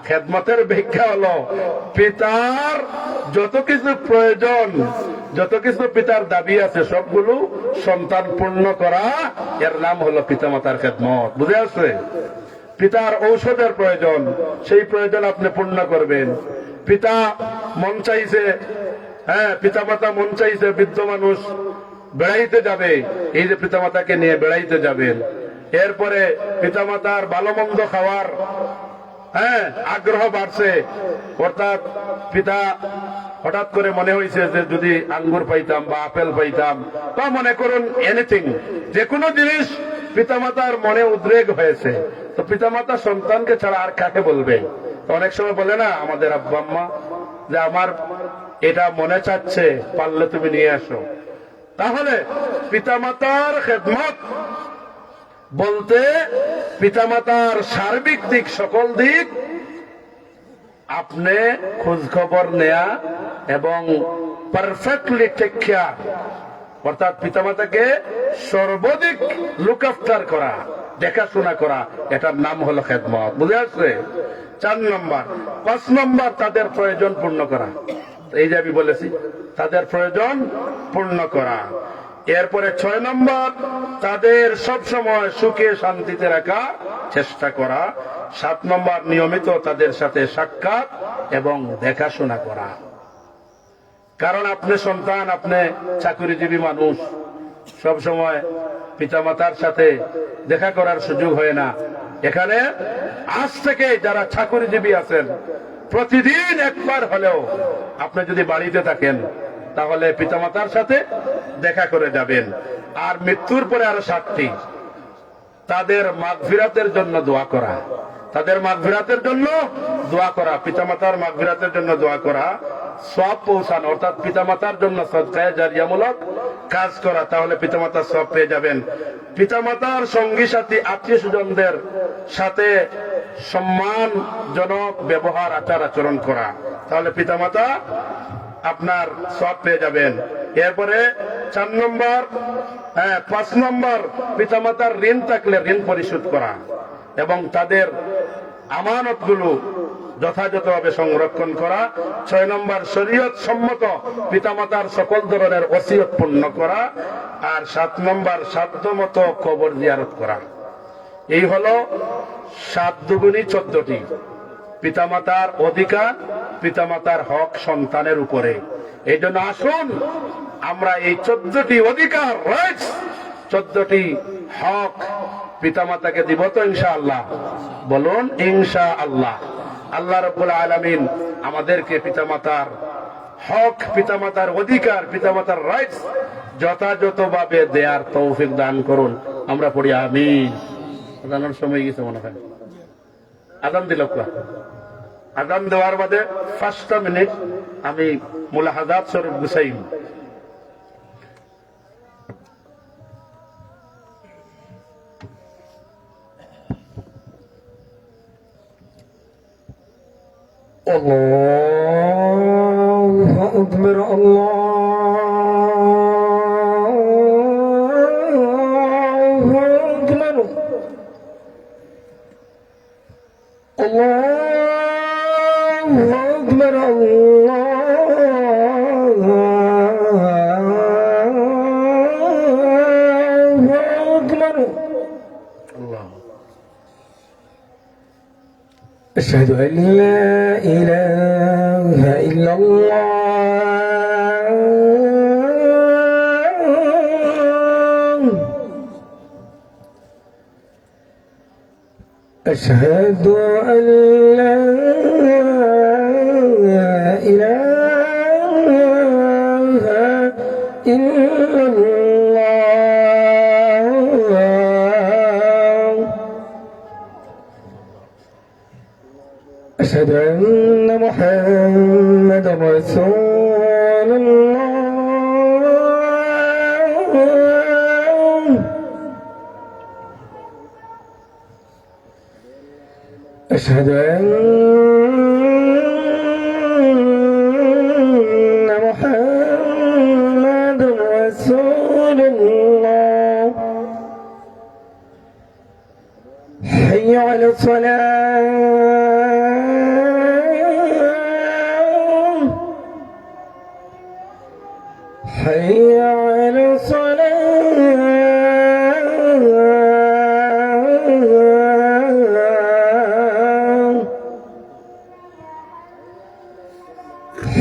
খেদমতের ব্যাখ্যা হলো পিতার যত কিছু প্রয়োজন, যত কিছু পিতার দাবি আছে সবগুলো সন্তান পূর্ণ করা, এর নাম হলো পিতামাতার খেদমত। বুঝে আসছে? পিতার ঔষধের প্রয়োজন, সেই প্রয়োজন আপনি পূর্ণ করবেন। পিতা মন চাইছে, হ্যাঁ পিতামাতা মন চাইছে বৃদ্ধ মানুষ বেড়াইতে যাবে, এই যে পিতামাতাকে নিয়ে বেড়াইতে যাবেন। এরপরে পিতামাতার ভালো মন্দ খাওয়ার আগ্রহ বাড়ছে, অর্থাৎ পিতা হঠাৎ করে মনে হয়েছে যে যদি আঙ্গুর পাইতাম বা আপেল পাইতাম, বা মনে করুন এনিথিং, যে কোনো জিনিস পিতামাতার মনে উদ্রেক হয়েছে, তো পিতামাতা সন্তানকে ছাড়া আর কাকে বলবে? তো অনেক সময় বলে না আমাদের আব্বা আম্মা যে আমার এটা মনে চাচ্ছে, পারলে তুমি নিয়ে আসো। তাহলে পিতামাতার খেদমত বলতে পিতামাতার সার্বিক দিক, সকল দিক আপনি খোঁজ খবর নেয়া এবং পারফেক্টলি টেক কেয়ার, অর্থাৎ পিতামাতাকে সর্বাধিক লুক আফটার করা, দেখাশোনা করা, এটার নাম হলো খেদমত। বুঝে আসছে? 4 নম্বর। 5 নম্বর, তাদের প্রয়োজন পূর্ণ করা। এই যে আমি বলেছি, তাদের প্রয়োজন পূর্ণ করা। এরপরে 6 নম্বর, তাদের সব সময় সুখে শান্তিতে রাখা চেষ্টা করা। 7 নম্বর, নিয়মিত তাদের সাথে সাক্ষাৎ এবং দেখাশোনা করা। কারণ আপনি সন্তান, আপনি চাকরিজীবী মানুষ, সব সময় পিতামাতার সাথে দেখা করার সুযোগ হয় না। এখানে আজ থেকে যারা চাকরিজীবী আছেন, প্রতিদিন একবার হলেও আপনি যদি বাড়িতে থাকেন তাহলে পিতামাতার সাথে দেখা করে যাবেন। আর মৃত্যুর পরে আরো 7টি, তাদের মাগফিরাতের জন্য দোয়া করা, তাদের মাগফিরাতের জন্য দোয়া করা, পিতামাতার মাগফিরাতের জন্য দোয়া করা, সওয়াব পৌঁছানো, অর্থাৎ পিতামাতার জন্য সদকায়ে জারিয়ামূলক কাজ করা, তাহলে পিতামাতার সওয়াব পেয়ে যাবেন। পিতামাতার সঙ্গী সাথী আত্মীয় স্বজনদের সাথে সম্মানজনক ব্যবহার আচার আচরণ করা, তাহলে পিতামাতা আপনার সওয়াব পেয়ে যাবেন। এরপরে 4 নম্বর 5 নম্বর পিতামাতার ঋণ থাকলে ঋণ পরিশোধ করা এবং তাদের আমানতগুলো যথাযথভাবে সংরক্ষণ করা। 6 নম্বর শরীয়ত সম্মত পিতামাতার সকল ধরনের ওসিয়ত পূর্ণ করা। আর 7 নম্বর সাধ্যমতো কবর জিয়ারত করা। এই হলো 7 দুগুণী 14টি পিতামাতার অধিকার, পিতামাতার হক সন্তানের উপরে। এই জন্য আসুন আমরা এই 14টি অধিকার, রাইটস, 14টি হক পিতামাতাকে দিব তো ইনশাআল্লাহ? বলুন ইনশাআল্লাহ। আল্লাহ রাব্বুল আলামিন আমাদেরকে পিতামাতার হক, পিতামাতার অধিকার, পিতামাতার রাইটস যথাযথভাবে দেয়ার তৌফিক দান করুন। আমরা পড়ি আমিন। আজানের সময় গেছে মনে হয়। আজান দিল, আজান দেওয়ার বাদে 5টা মিনিট আমি মুলাহাজাত স্বরূপ গুছাইম। الله أكبر الله أكبر الله أكبر الله أكبر أشهد أن لا إله إلا الله أشهد أن لا إله إلا الله أشهد أن محمدا رسول الله أشهد أن محمدا رسول الله حي على الصلاة حي على الصلاة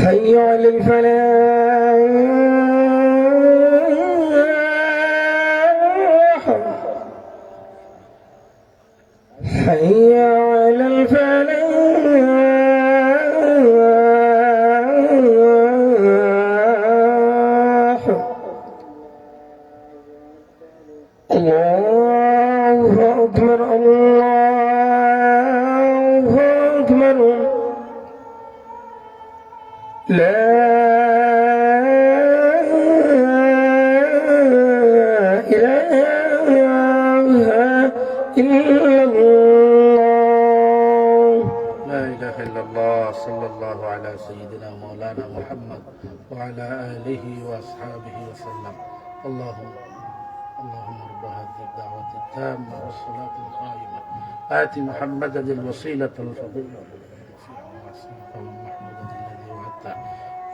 حي على الفلاح حي على الفلاح الله أكبر الله أكبر لا إله إلا الله لا إله إلا الله. صلى الله على سيدنا مولانا محمد وعلى آله وأصحابه وسلم. اللهم رب هذه الدعوة التامة والصلاة القائمة آت محمدا الوسيلة الفضيلة الذي وعدته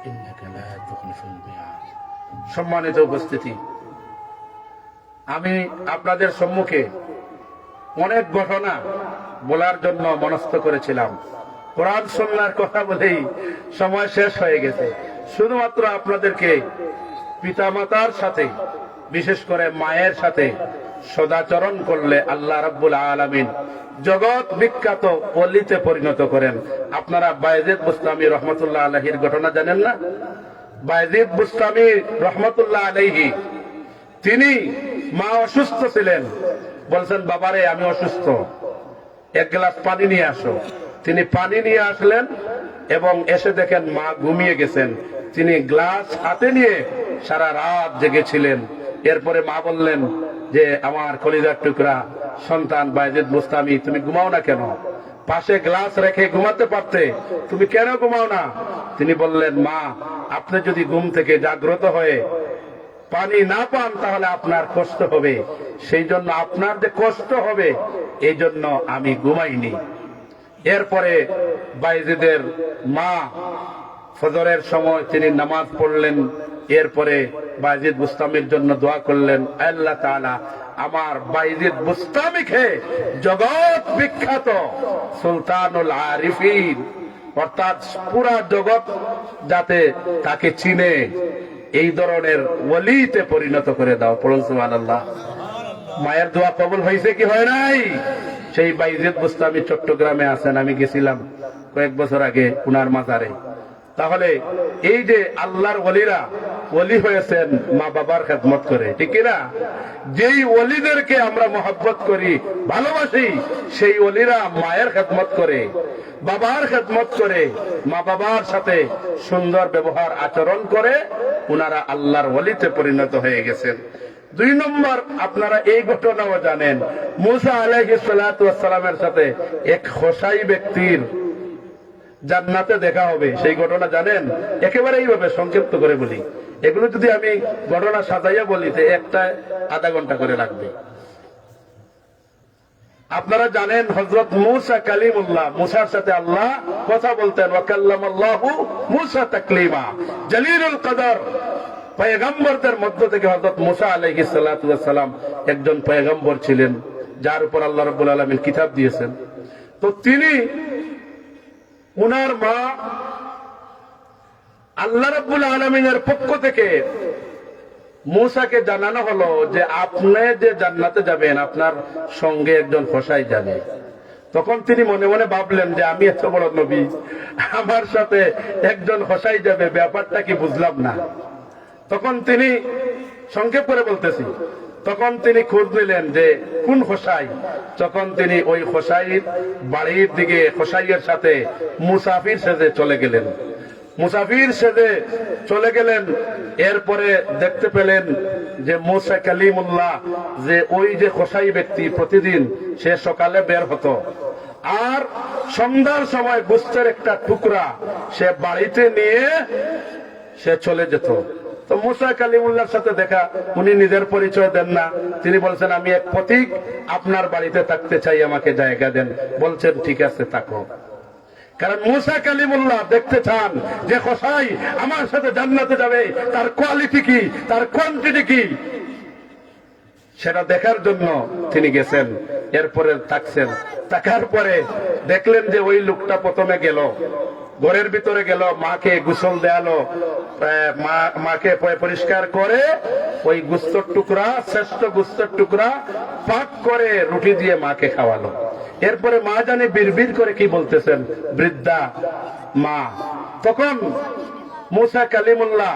إنك لا تخلف الميعاد. সম্মানিত উপস্থিতি, আমি আপনাদের সম্মুখে অনেক ঘটনা বলার জন্য মনস্থ করেছিলাম। কোরআন সুন্নাহর কথা বলেই সময় শেষ হয়ে গেছে। শুধুমাত্র আপনাদেরকে পিতামাতার সাথে, বিশেষ করে মায়ের সাথে সদাচরণ করলে আল্লাহ রাব্বুল আলামিন জগৎ বিখ্যাত ওলিতে পরিণত করেন। আপনারা বায়েজিদ বুস্তামি রহমতুল্লাহ আলাইহির ঘটনা জানেন না? বায়েজিদ বুস্তামি রহমতুল্লাহ আলাইহি, তিনি মা অসুস্থ ছিলেন, বলছেন বাবারে আমি অসুস্থ, 1 গ্লাস পানি নিয়ে আসো। তিনি পানি নিয়ে আসলেন এবং এসে দেখেন মা ঘুমিয়ে গেছেন। তিনি গ্লাস হাতে নিয়ে সারা রাত জেগেছিলেন। এরপরে মা বললেন যে আমার কলিজার টুকরা সন্তান বায়েজিদ বুস্তামি, তুমি ঘুমাও না কেন? পাশে গ্লাস রেখে ঘুমাতে পারতে, তুমি কেন ঘুমাও না? তিনি বললেন, মা, আপনি যদি ঘুম থেকে জাগ্রত হয়ে পানি না পান তাহলে আপনার কষ্ট হবে, সেই জন্য আপনার যে কষ্ট হবে এই জন্য আমি ঘুমাইনি। এরপরে বাইজিদের মা ফজরের সময় তিনি নামাজ পড়লেন। এরপরে বাইজিদ বুস্তামির জন্য দোয়া করলেন, আল্লাহ তাআলা আমার বাইজিদ বুস্তামিকে জগৎ বিখ্যাত সুলতানুল আরিফিন, অর্থাৎ পুরা জগৎ যাতে তাকে চিনে এই ধরনের ওলিতে পরিণত করে দাও। পড়ুন সুবহানাল্লাহ। মায়ের দোয়া কবুল হয়েছে কি হয় নাই? সেই বাইজিদ বুস্তামি চট্টগ্রামে আছেন, আমি গেছিলাম কয়েক বছর আগে উনার মাজারে। তাহলে এই যে আল্লাহর ওলিরা ওলি হয়েছেন মা বাবার খেদমত করে, ঠিক না? যেই ওলিদেরকে আমরা মহব্বত করি, ভালোবাসি, সেই ওলিরা মায়ের খেদমত করে, বাবার খেদমত করে, মা বাবার সাথে সুন্দর ব্যবহার আচরণ করে উনারা আল্লাহর ওলিতে পরিণত হয়ে গেছেন। 2 নম্বর, আপনারা এই ঘটনাও জানেন, মুসা আলাইহিস সালাতু ওয়াস সালামের সাথে এক খোসাই ব্যক্তির জান্নাতে দেখা হবে, সেই ঘটনা জানেন? একেবারে এইভাবে সংক্ষিপ্ত করে বলি, এগুলো যদি আমি ঘটনা সাজাইয়া বলি তো একটা আধা ঘন্টা করে লাগবে। আপনারা জানেন হযরত মূসা কালিমুল্লাহ, মূসার সাথে আল্লাহ কথা বলতেন, ওয়া কাল্লামাল্লাহু মূসা তাকলিমা। জলিলুল কদর পয়গম্বরদের মধ্য থেকে হযরত মূসা আলাইহিস সালাতু ওয়াস সালাম একজন পয়গম্বর ছিলেন, যার উপর আল্লাহ রাব্বুল আলামিন কিতাব দিয়েছেন। তো তিনি, উনার মা, আল্লাহ রাব্বুল আলামিনের পক্ষ থেকে মূসাকে জানানো হলো যে আপনি যে জান্নাতে যাবেন আপনার সঙ্গে একজন খোসাই যাবে। তখন তিনি মনে মনে ভাবলেন যে আমি এত বড় নবী, আমার সাথে একজন খোসাই যাবে, ব্যাপারটা কি বুঝলাম না। তখন তিনি, সংক্ষেপ করে বলতেছি, তখন তিনি খোঁজ নিলেন যে কোন খোসাই। তখন তিনি ওই খোসাইয়ের বাড়ির দিকে খোসাইয়ের সাথে মুসাফির সেজে চলে গেলেন। মুসাফির সেজে চলে গেলেন। এরপরে দেখতে পেলেন যে মূসা কালিমুল্লাহ, যে ওই যে খোসাই ব্যক্তি, প্রতিদিন সে সকালে বের হতো আর সন্ধ্যার সময় গোস্তের একটা টুকরা সে বাড়িতে নিয়ে সে চলে যেত। তো মূসা কালিমুল্লাহর সাথে দেখা, উনি নিজের পরিচয় দেন না, তিনি বলছেন আমি এক পথিক, আপনার বাড়িতে থাকতে চাই, আমাকে জায়গা দেন। বলছেন ঠিক আছে থাকো। কারণ মূসা কালিমুল্লাহ দেখতে চান যে খোসাই আমার সাথে জান্নাতে যাবে, তার কোয়ালিটি কি, তার কোয়ান্টিটি কি, সেটা দেখার জন্য তিনি গেছেন। এরপরে থাকছেন, থাকার পরে দেখলেন যে ওই লোকটা প্রথমে গেল, ঘরের ভিতরে গেল, মাকে গোসল দেয়ালো, মাকে পরিষ্কার করে ওই গোস্তের টুকরা, শ্রেষ্ঠ গোস্তের টুকরা পাক করে রুটি দিয়ে মাকে খাওয়ালো। এরপরে মা জানে বিড়বিড় করে কি বলতেছেন, বৃদ্ধা মা। তখন মূসা কালিমুল্লাহ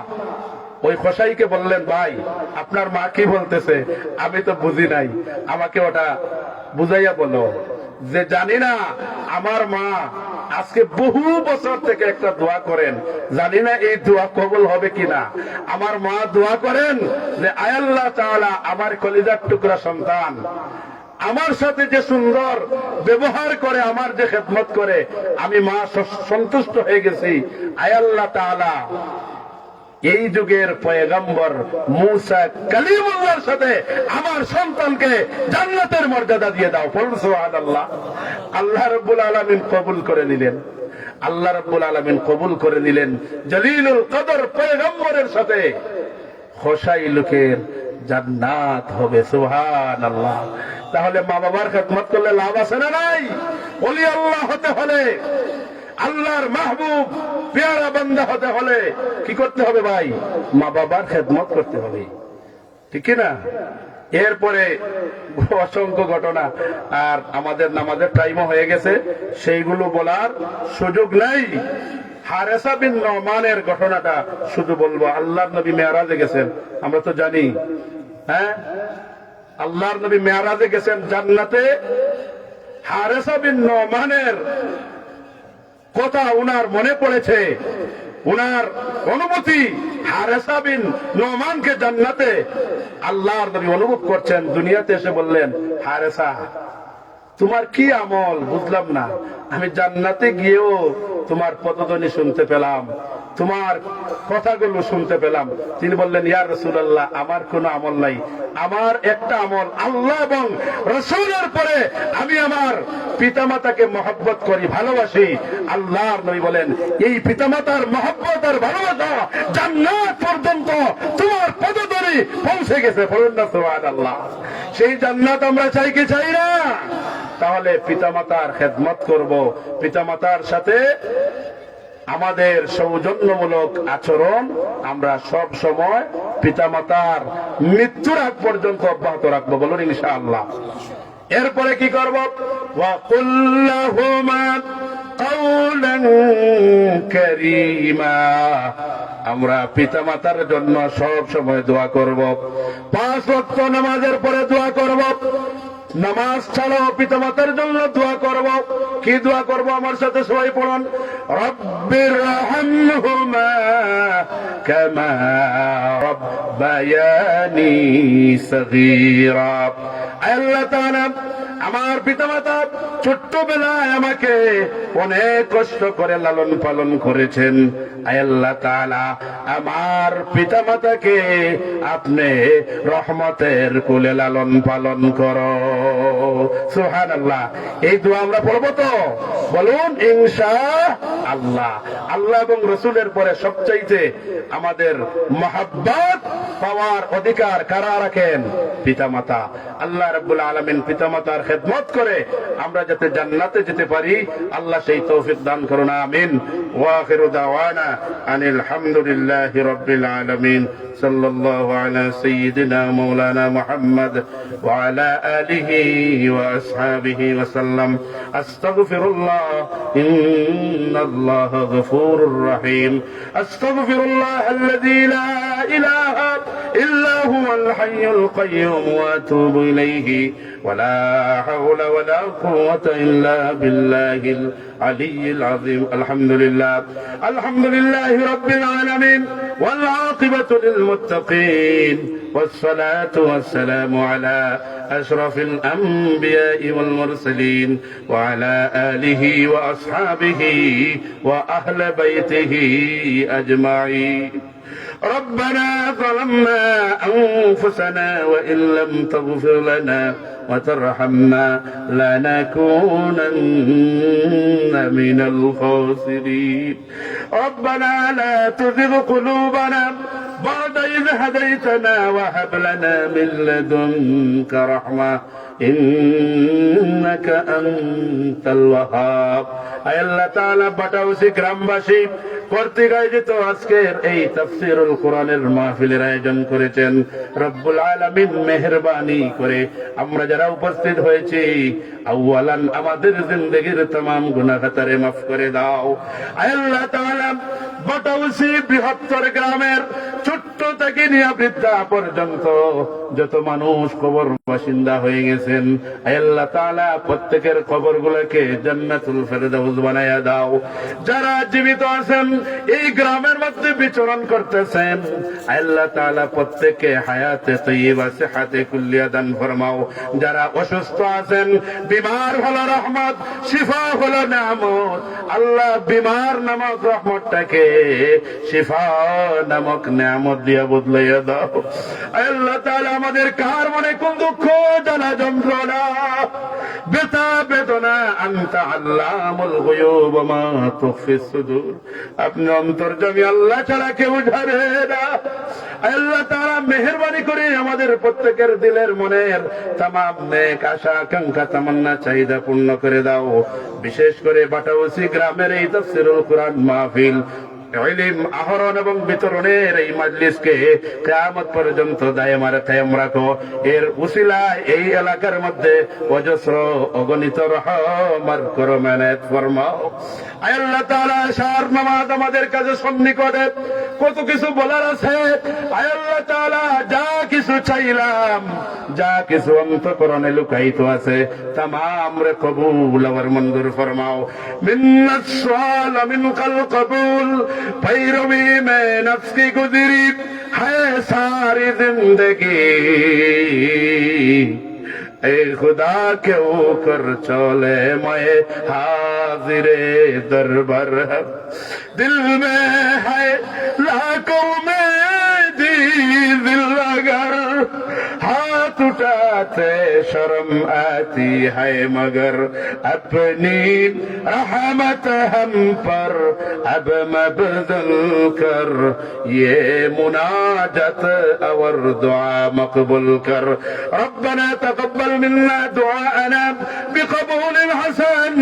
ওই খোসাইকে বললেন, ভাই আপনার মা কি বলতেছে, আমি তো বুঝি নাই, আমাকে ওটা বুঝাইয়া বলো। যে জানি না, আমার মা আজকে বহু বছর থেকে একটা দোয়া করেন, জানি না এই দোয়া কবুল হবে কিনা। আমার মা দোয়া করেন যে আয় আল্লাহ তাআলা, আমার কলিজার টুকরা সন্তান আমার সাথে যে সুন্দর ব্যবহার করে, আমার যে খেদমত করে, আমি মা সন্তুষ্ট হয়ে গেছি। আয় আল্লাহ তাআলা, এই যুগের পয়গম্বর মূসা কালিমুল্লাহর সাথে আমার সন্তানকে জান্নাতের মর্যাদা দিয়ে দাও। সুবহানাল্লাহ। আল্লাহ রাব্বুল আলামিন কবুল করে নিলেন। আল্লাহ রাব্বুল আলামিন কবুল করে নিলেন জলিলুল কদর পয়গম্বরের সাথে খোসাই লোকের জান্নাত হবে। সুবহানাল্লাহ। তাহলে মা বাবার খেদমত করলে লাভ আছে না নাই? ওলি আল্লাহ হতে হলে, আল্লাহর মাহবুব পেয়ারা বান্দা হতে হলে কি করতে হবে ভাই? মা বাবার খেদমত করতে হবে, ঠিক না? এরপরে অসংখ্য ঘটনা, আর আমাদের নামাজের টাইমও হয়ে গেছে, সেইগুলো বলার সুযোগ নাই। হারেসা বিন নোমানের ঘটনাটা শুধু বলবো। আল্লাহর নবী মেরাজে গেছেন, আমরা তো জানি, হ্যাঁ, আল্লাহর নবী মেরাজে গেছেন জান্নাতে। হারেসা বিন নোমানের কথা উনার মনে পড়েছে, উনার অনুমতি, হারেসা বিন নোমানকে জান্নাতে আল্লাহর নবী অনুভব করছেন। দুনিয়াতে এসে বললেন, হারেসা তোমার কি আমল বুঝলাম না, আমি জান্নাতে গিয়েও তোমার পদধ্বনি শুনতে পেলাম, তোমার কথাগুলো শুনতে পেলাম। তিনি বললেন, ইয়া রাসূলুল্লাহ, আমার কোনো আমল নাই, আমার একটা আমল, আল্লাহ এবং রাসূলের পরে আমি আমার পিতামাতাকে মহব্বত করি, ভালোবাসি। আল্লাহর নবী বলেন, এই পিতামাতার মহব্বত আর ভালোবাসা জান্নাত পর্যন্ত তোমার পদধ্বনি পৌঁছে গেছে। বলুন না সুবহানাল্লাহ। সেই জান্নাত আমরা চাই কি চাই না? তাহলে পিতামাতার খেদমত করব, পিতামাতার সাথে আমাদের সৌজন্যমূলক আচরণ আমরা সব সময় পিতামাতার মৃত্যুর আগ পর্যন্ত অব্যাহত রাখবো। বলুন ইনশাআল্লাহ। এরপরে কি করব? ওয়া কুল লাহুমা কাওলান কারীমা। আমরা পিতামাতার জন্য সব সময় দোয়া করব। 5 ওয়াক্ত নামাজের পরে দোয়া করব। নামাজ ছাড়াও পিতামাতার জন্য দোয়া করব। কি দোয়া করব? আমার সাথে সবাই পড়ুন, রব্বির রহমহুমা কামা রব্বায়ানি সগীরা। আল্লাহ তাআলা, আমার পিতামাতা ছোট্টবেলায় আমাকে অনেক কষ্ট করে লালন পালন করেছেন। আল্লাহ তাআলা, আমার পিতামাতাকে আপনি রহমতের কোলে লালন পালন করো। সুবহানাল্লাহ। এই দোয়া আমরা পড়বো তো? বলুন ইনশাআল্লাহ। আল্লাহ এবং রাসূলের পরে সবচাইতে আমাদের মহব্বত পাওয়ার অধিকার কারা রাখেন? পিতামাতা। আল্লাহ রাব্বুল আলামিন পিতামাতার খেদমত করে আমরা যাতে জান্নাতে যেতে পারি, আল্লাহ সেই তৌফিক দান করুন। আমিন। ওয়া আখিরু দাওয়ানা আনিল হামদুলিল্লাহি রাব্বিল আলামিন। সাল্লাল্লাহু আলা সাইয়্যিদিনা মাওলানা মুহাম্মদ ওয়া আলা আলিহি ওয়া আসহাবিহি ওয়া সাল্লাম। আস্তাগফিরুল্লাহ, ইন্নাল্লাহা গফুরুর রহিম। আস্তাগফিরুল্লাহ আল্লাযী লা ইলাহা ইল্লা হুয়াল হাইয়ুল কাইয়্যুম ওয়া আতুবু ইলাইহি ওয়া লা হাওলা ওয়া লা কুওয়াতা ইল্লা বিল্লাহিল আলিয়্যিল আযীম। আলহামদুলিল্লাহ, আলহামদুলিল্লাহি রাব্বিল আলামিন ওয়াল আকিবাতু লিল মুত্তাকিন والصلاة والسلام على أشرف الأنبياء والمرسلين وعلى آله وأصحابه وأهل بيته أجمعين. ربنا ظلمنا أنفسنا وإن لم تغفر لنا وترحمنا لنكونن من الخاسرين. ربنا لا تزغ قلوبنا بعد إذ هديتنا وهب لنا من لدنك رحمة إنك أنت الوهاب. আয় আল্লাহ তাআলা, বাটাউসি গ্রামবাসী কর্তৃক আয়োজিত আজকের এই তাফসীরুল কোরআনের মাহফিলের আয়োজন করেছেন রব্বুল আলামিন মেহেরবানি করে আমরা যারা উপস্থিত হয়েছি, আউয়ালান আমাদের জিন্দেগীর तमाम গুনাহ খাতারে মাফ করে দাও। আয় আল্লাহ তাআলা, বাটাউসি বৃহত্তর গ্রামের ছোট্ট থেকে নিয়ে বৃদ্ধা পর্যন্ত যত মানুষ কবর বাসিন্দা হয়ে গেছেন, আয় আল্লাহ তাআলা প্রত্যেকের কবরগুলোকে জান্নাতুল ফেরদাউস বানায়া দাও। যারা জীবিত আছেন, এই গ্রামের মধ্যে বিচরণ করতেছেন, আয় আল্লাহ তাআলা প্রত্যেককে হায়াতে তয়্যিবা সিহাতে কুল্লিয়া দান ফরমাও। যারা অসুস্থ আছেন, বিমার হলো রহমত, শিফা হলো নিয়ামত। আল্লাহ বিমার নামক রহমতটাকে শিফা নামক নিয়ামত দিয়ে বদলাইয়া দাও। আয় আল্লাহ তাআলা, আমাদের কার মনে কোন দুঃখ জ্বালা যন্ত্রণা ব্যথা বেদনা, আনতা আল্লামুল গুয়ুব মা তুখফিস সুদূর, আপনি অন্তর্যামী, আল্লাহ ছাড়া কেউ জানে না। আল্লাহ তাআলা মেহেরবানি করে আমাদের প্রত্যেকের দিলের মনের तमाम নেক আশা আকাঙ্ক্ষা তামান্না চাহিদা পূর্ণ করে দাও। বিশেষ করে বাটাউসি গ্রামের এই তাফসীরুল কোরআন মাহফিল, ইলম আহরণ এবং বিতরণের এই মাজলিসকে কিয়ামত পর্যন্ত দায়মার কায়েম রাখো। এর উসিলায় এই এলাকার মধ্যে অজস্র অগণিত রহমত করো, মেনায়েত ফরমাও। আয় আল্লাহ তাআলা, শার নামাজ আমাদের কাছে সন্নিকটে, কত কিছু বলার আছে। আয় আল্লাহ তাআলা, যা কিছু চাইলাম, যা কিছু অন্তঃকরণে লুকায়িত আছে, तमाम রে কবুল আর মঞ্জুর ফরমাও। মিন্নাত সুআল মিনকাল কবুল, पैरवी में नफ्स की गुजरी है सारी जिंदगी, ए खुदा के ऊपर चले मैं हाजिरे दरबार है दिल में है लाखों में दी दिल अगर हाथ उठाते शर्म आती है मगर अपनी रहमत हम पर अब मबदल कर ये मुनाजत और दुआ मकबूल कर रब्बना तकब्बल मिन्ना दुआना बिकबूल हसन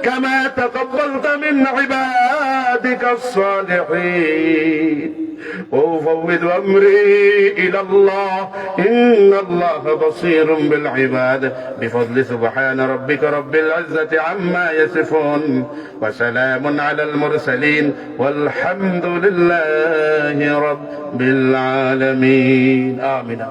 कमा तकब्बलत मिन इबादिका الصالحين وأفوض أمري إلى الله إن الله بصير بالعباد بفضل سبحان ربك رب العزة عما يصفون وسلام على المرسلين والحمد لله رب العالمين آمين